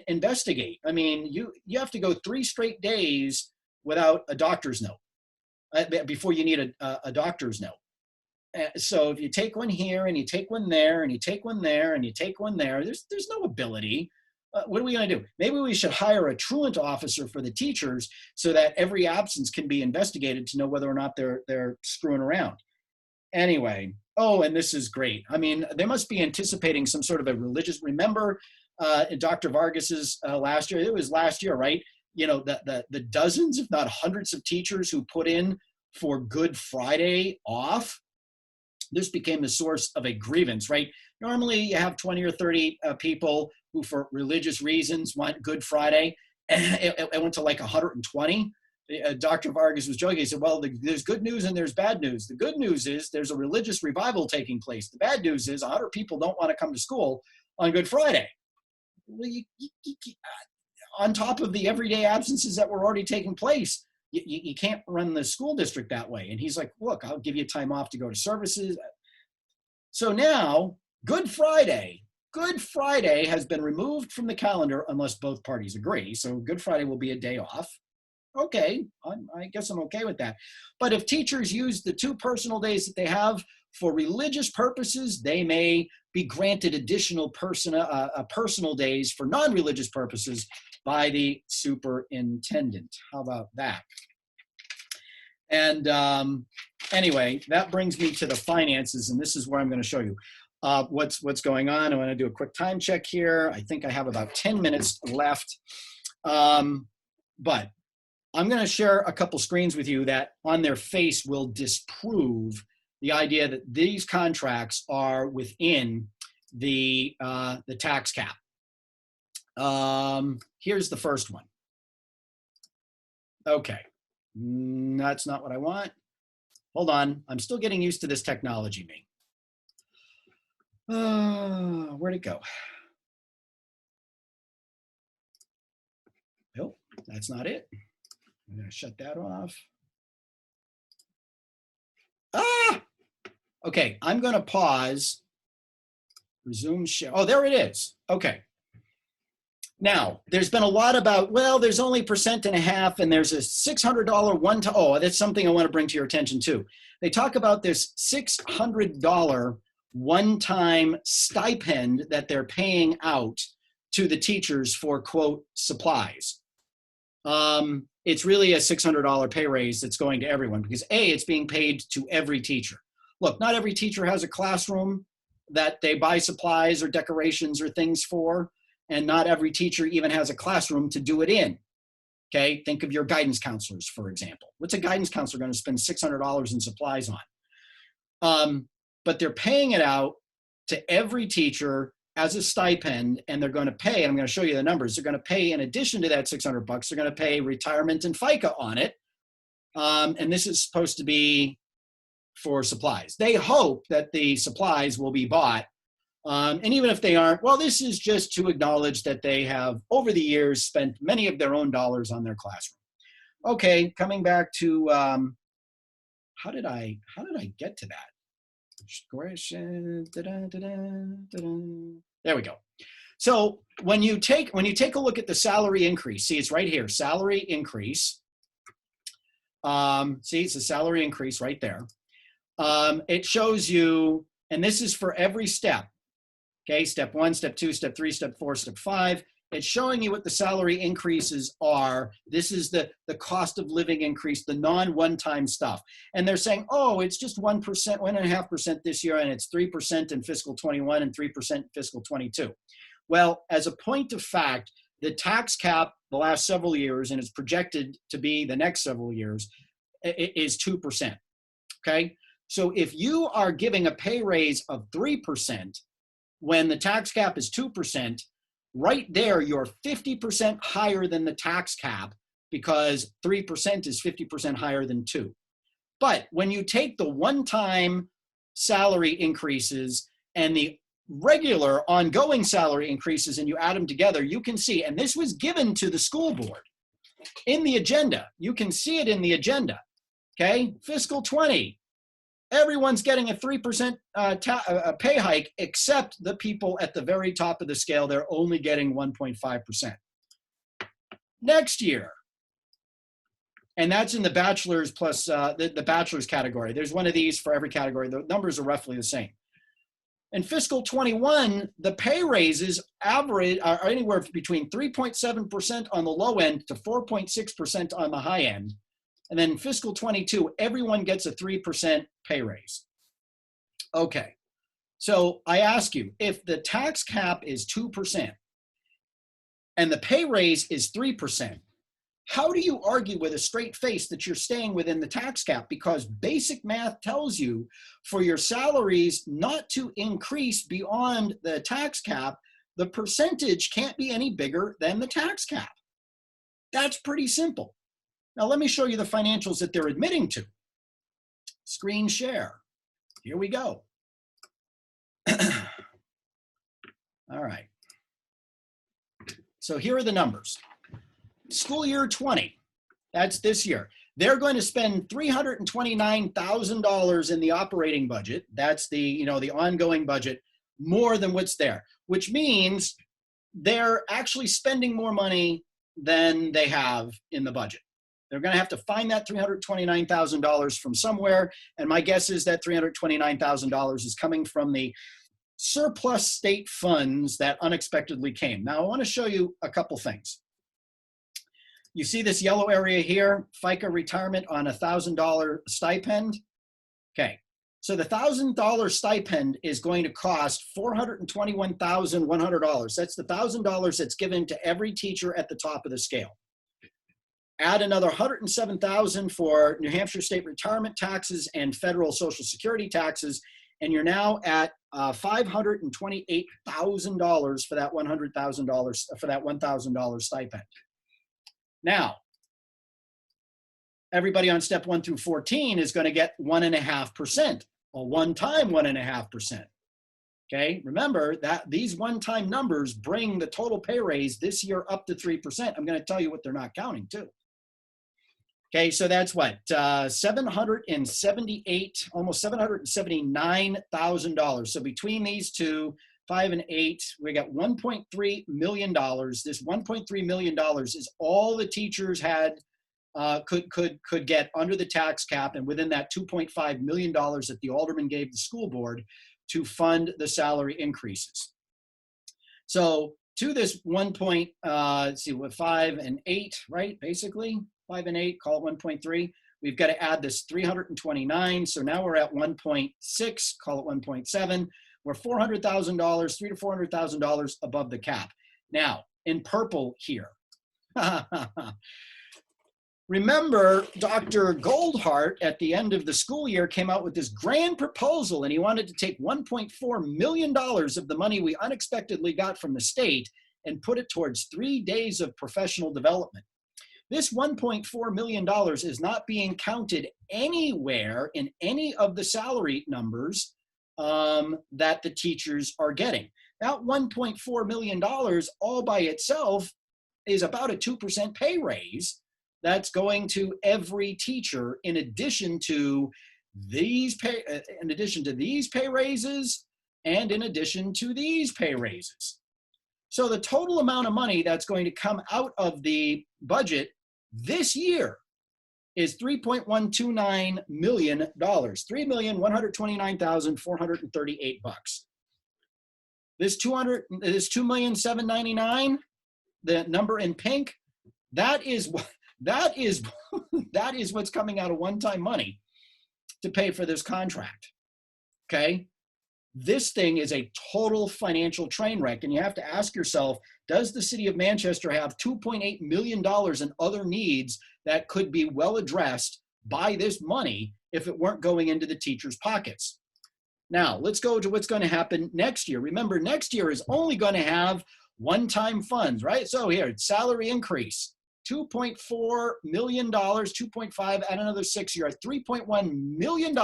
investigate. I mean, you have to go 3 straight days without a doctor's note before you need a doctor's note. So if you take one here and you take one there and you take one there and you take one there, there's no ability. What are we going to do? Maybe we should hire a truant officer for the teachers so that every absence can be investigated to know whether or not they're screwing around. Anyway, and this is great. I mean, they must be anticipating some sort of a religious, remember Dr. Vargas's last year, it was last year, right? The dozens, if not hundreds of teachers who put in for Good Friday off. This became the source of a grievance, right? Normally you have 20 or 30 people who for religious reasons want Good Friday. It went to like 120. Dr. Vargas was joking. He said, well, there's good news and there's bad news. The good news is there's a religious revival taking place. The bad news is 100 people don't want to come to school on Good Friday. Well, on top of the everyday absences that were already taking place, you can't run the school district that way. And he's like, look, I'll give you time off to go to services. So now Good Friday has been removed from the calendar unless both parties agree. So Good Friday will be a day off. Okay, I guess I'm okay with that. But if teachers use the 2 personal days that they have for religious purposes, they may be granted additional personal days for non-religious purposes by the superintendent. How about that? And anyway, that brings me to the finances, and this is where I'm going to show you what's going on. I want to do a quick time check here. I think I have about 10 minutes left, but I'm going to share a couple screens with you that on their face will disprove the idea that these contracts are within the tax cap. Here's the first one. Okay, that's not what I want. Hold on, I'm still getting used to this technology, me. Where'd it go? Nope, that's not it. I'm gonna shut that off. Okay, I'm gonna pause, resume share. Oh, there it is, okay. Now, there's been a lot about, well, there's only 1.5% and there's a $600 one-time, oh, that's something I want to bring to your attention too. They talk about this $600 one-time stipend that they're paying out to the teachers for, quote, supplies. It's really a $600 pay raise that's going to everyone because A, it's being paid to every teacher. Look, not every teacher has a classroom. that they buy supplies or decorations or things for, and not every teacher even has a classroom to do it in. Okay, think of your guidance counselors, for example. What's a guidance counselor going to spend $600 in supplies on? But they're paying it out to every teacher as a stipend, and they're going to pay, and I'm going to show you the numbers, they're going to pay, in addition to that $600, they're going to pay retirement and FICA on it. And this is supposed to be for supplies. They hope that the supplies will be bought. And even if they aren't, well, this is just to acknowledge that they have, over the years, spent many of their own dollars on their classroom. Okay, coming back to, how did I get to that? There we go. So when you take a look at the salary increase, see, it's right here, salary increase. See, it's a salary increase right there. It shows you, and this is for every step. Okay, step 1, step 2, step 3, step 4, step 5. It's showing you what the salary increases are. This is the cost of living increase, the non-one-time stuff. And they're saying, oh, it's just 1%, 1.5% this year, and it's 3% in fiscal 21 and 3% in fiscal 22. Well, as a point of fact, the tax cap the last several years, and it's projected to be the next several years, is 2%. Okay, so if you are giving a pay raise of 3% when the tax cap is 2%, right there, you're 50% higher than the tax cap, because 3% is 50% higher than 2. But when you take the one-time salary increases and the regular ongoing salary increases and you add them together, you can see, and this was given to the school board in the agenda. You can see it in the agenda, okay? Fiscal 20. Everyone's getting a 3% pay hike, except the people at the very top of the scale. They're only getting 1.5%. Next year, and that's in the bachelor's plus the bachelor's category. There's one of these for every category. The numbers are roughly the same. In fiscal 21, the pay raises average are anywhere between 3.7% on the low end to 4.6% on the high end. And then in fiscal 22, everyone gets a 3% pay raise. Okay, so I ask you, if the tax cap is 2% and the pay raise is 3%, how do you argue with a straight face that you're staying within the tax cap? Because basic math tells you for your salaries not to increase beyond the tax cap, the percentage can't be any bigger than the tax cap. That's pretty simple. Now, let me show you the financials that they're admitting to. Screen share. Here we go. All right. So here are the numbers. School year 20, that's this year. They're going to spend $329,000 in the operating budget. That's the, the ongoing budget, more than what's there, which means they're actually spending more money than they have in the budget. They're going to have to find that $329,000 from somewhere, and my guess is that $329,000 is coming from the surplus state funds that unexpectedly came. Now, I want to show you a couple things. You see this yellow area here, FICA retirement on $1,000 stipend? Okay, so the $1,000 stipend is going to cost $421,100. That's the $1,000 that's given to every teacher at the top of the scale. Add another $107,000 for New Hampshire state retirement taxes and federal Social Security taxes, and you're now at $528,000 for that $100,000 for that $1,000 stipend. Now, everybody on step 1 through 14 is going to get 1.5%, a one-time 1.5%. Okay, remember that these one-time numbers bring the total pay raise this year up to 3%. I'm going to tell you what they're not counting too. Okay, so that's what, $778, almost $779,000. So between these two, 5 and 8, we got $1.3 million. This $1.3 million is all the teachers had could get under the tax cap, and within that $2.5 million that the alderman gave the school board to fund the salary increases. So to this 5 and 8, right? Basically 5 and 8, call it 1.3. We've got to add this 329. So now we're at 1.6, call it 1.7. We're $400,000, $300,000 to $400,000 above the cap. Now, in purple here. Remember, Dr. Goldhart at the end of the school year came out with this grand proposal, and he wanted to take $1.4 million of the money we unexpectedly got from the state and put it towards 3 days of professional development. This $1.4 million is not being counted anywhere in any of the salary numbers that the teachers are getting. That $1.4 million all by itself is about a 2% pay raise that's going to every teacher in addition to these pay raises and in addition to these pay raises. So the total amount of money that's going to come out of the budget this year is $3.129 million, $3,129,438 bucks. This $2,799,000, the number in pink, that is what's coming out of one-time money to pay for this contract. Okay? This thing is a total financial train wreck, and you have to ask yourself, does the city of Manchester have $2.8 million in other needs that could be well addressed by this money if it weren't going into the teachers' pockets? Now, let's go to what's going to happen next year. Remember, next year is only going to have one-time funds, right? So here, salary increase, $2.4 million, 2.5, add another 6, you're at $3.1 million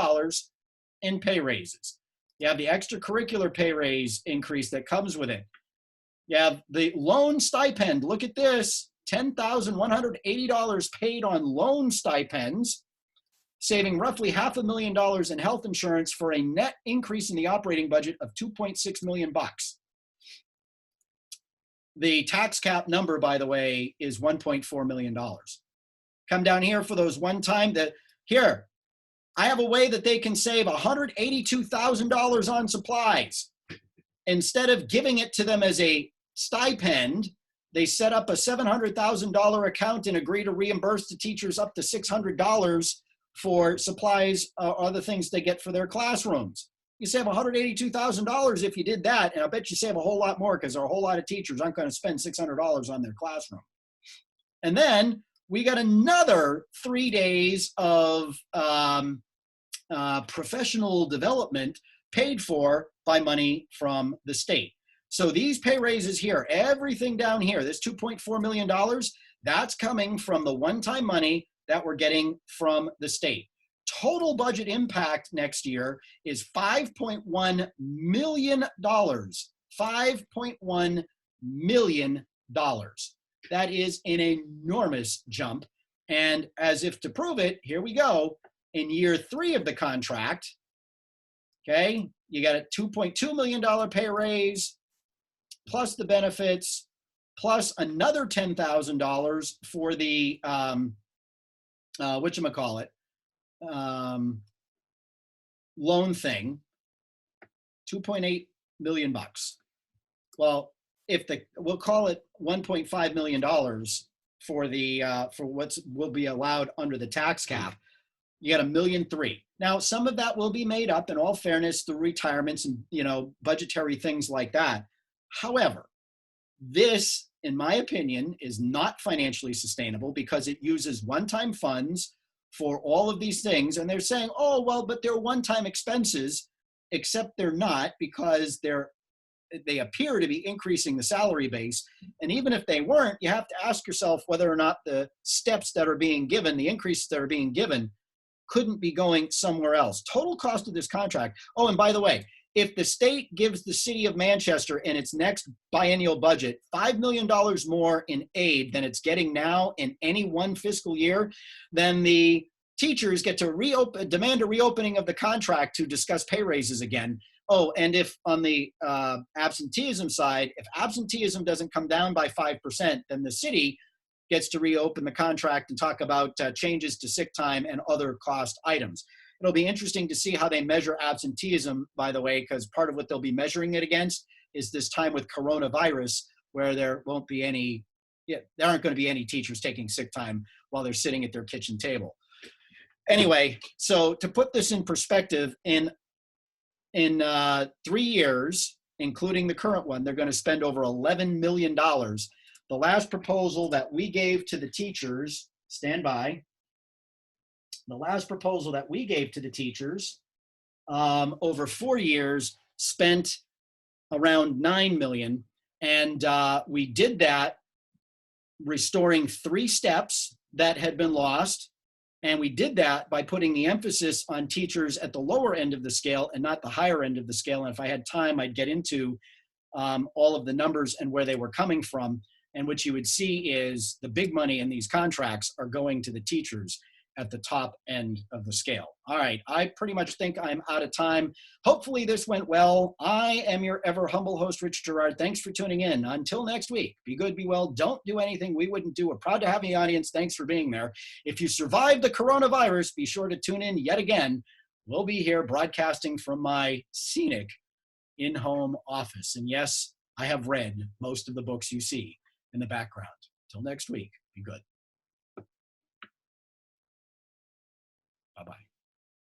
in pay raises. You have the extracurricular pay raise increase that comes with it. You have the loan stipend. Look at this, $10,180 paid on loan stipends, saving roughly $500,000 in health insurance for a net increase in the operating budget of $2.6 million bucks. The tax cap number, by the way, is $1.4 million. Come down here for those one-time, here, I have a way that they can save $182,000 on supplies. Instead of giving it to them as a stipend, they set up a $700,000 account and agree to reimburse the teachers up to $600 for supplies or other things they get for their classrooms. You save $182,000 if you did that, and I bet you save a whole lot more because there are a whole lot of teachers aren't going to spend $600 on their classroom. And then we got another 3 days of professional development paid for by money from the state. So these pay raises here, everything down here, this $2.4 million, that's coming from the one-time money that we're getting from the state. Total budget impact next year is $5.1 million. $5.1 million. That is an enormous jump. And as if to prove it, here we go. In year 3 of the contract, okay, you got a $2.2 million pay raise, plus the benefits, plus another $10,000 for the, whatchamacallit, loan thing, 2.8 million bucks. Well, we'll call it $1.5 million for the for what will be allowed under the tax cap. You got $1.3 million. Now, some of that will be made up in all fairness through retirements and, budgetary things like that. However, this, in my opinion, is not financially sustainable because it uses one-time funds for all of these things. And they're saying, oh, well, but they're one-time expenses, except they're not because they appear to be increasing the salary base. And even if they weren't, you have to ask yourself whether or not the steps that are being given, the increases that are being given, couldn't be going somewhere else. Total cost of this contract. Oh, and by the way, if the state gives the city of Manchester in its next biennial budget $5 million more in aid than it's getting now in any one fiscal year, then the teachers get to demand a reopening of the contract to discuss pay raises again. Oh, and if on the absenteeism side, if absenteeism doesn't come down by 5%, then the city gets to reopen the contract and talk about changes to sick time and other cost items. It'll be interesting to see how they measure absenteeism, by the way, because part of what they'll be measuring it against is this time with coronavirus where there aren't going to be any teachers taking sick time while they're sitting at their kitchen table. Anyway, so to put this in perspective, in in 3 years, including the current one, they're going to spend over $11 million. The last proposal that we gave to the teachers, stand by, the last proposal that we gave to the teachers over 4 years spent around $9 million. And we did that restoring 3 steps that had been lost. And we did that by putting the emphasis on teachers at the lower end of the scale and not the higher end of the scale. And if I had time, I'd get into all of the numbers and where they were coming from. And what you would see is the big money in these contracts are going to the teachers at the top end of the scale. All right, I pretty much think I'm out of time. Hopefully this went well. I am your ever humble host, Rich Girard. Thanks for tuning in. Until next week, be good, be well. Don't do anything we wouldn't do. We're proud to have the audience. Thanks for being there. If you survived the coronavirus, be sure to tune in yet again. We'll be here broadcasting from my scenic in-home office. And yes, I have read most of the books you see in the background. Till next week, be good. Bye-bye.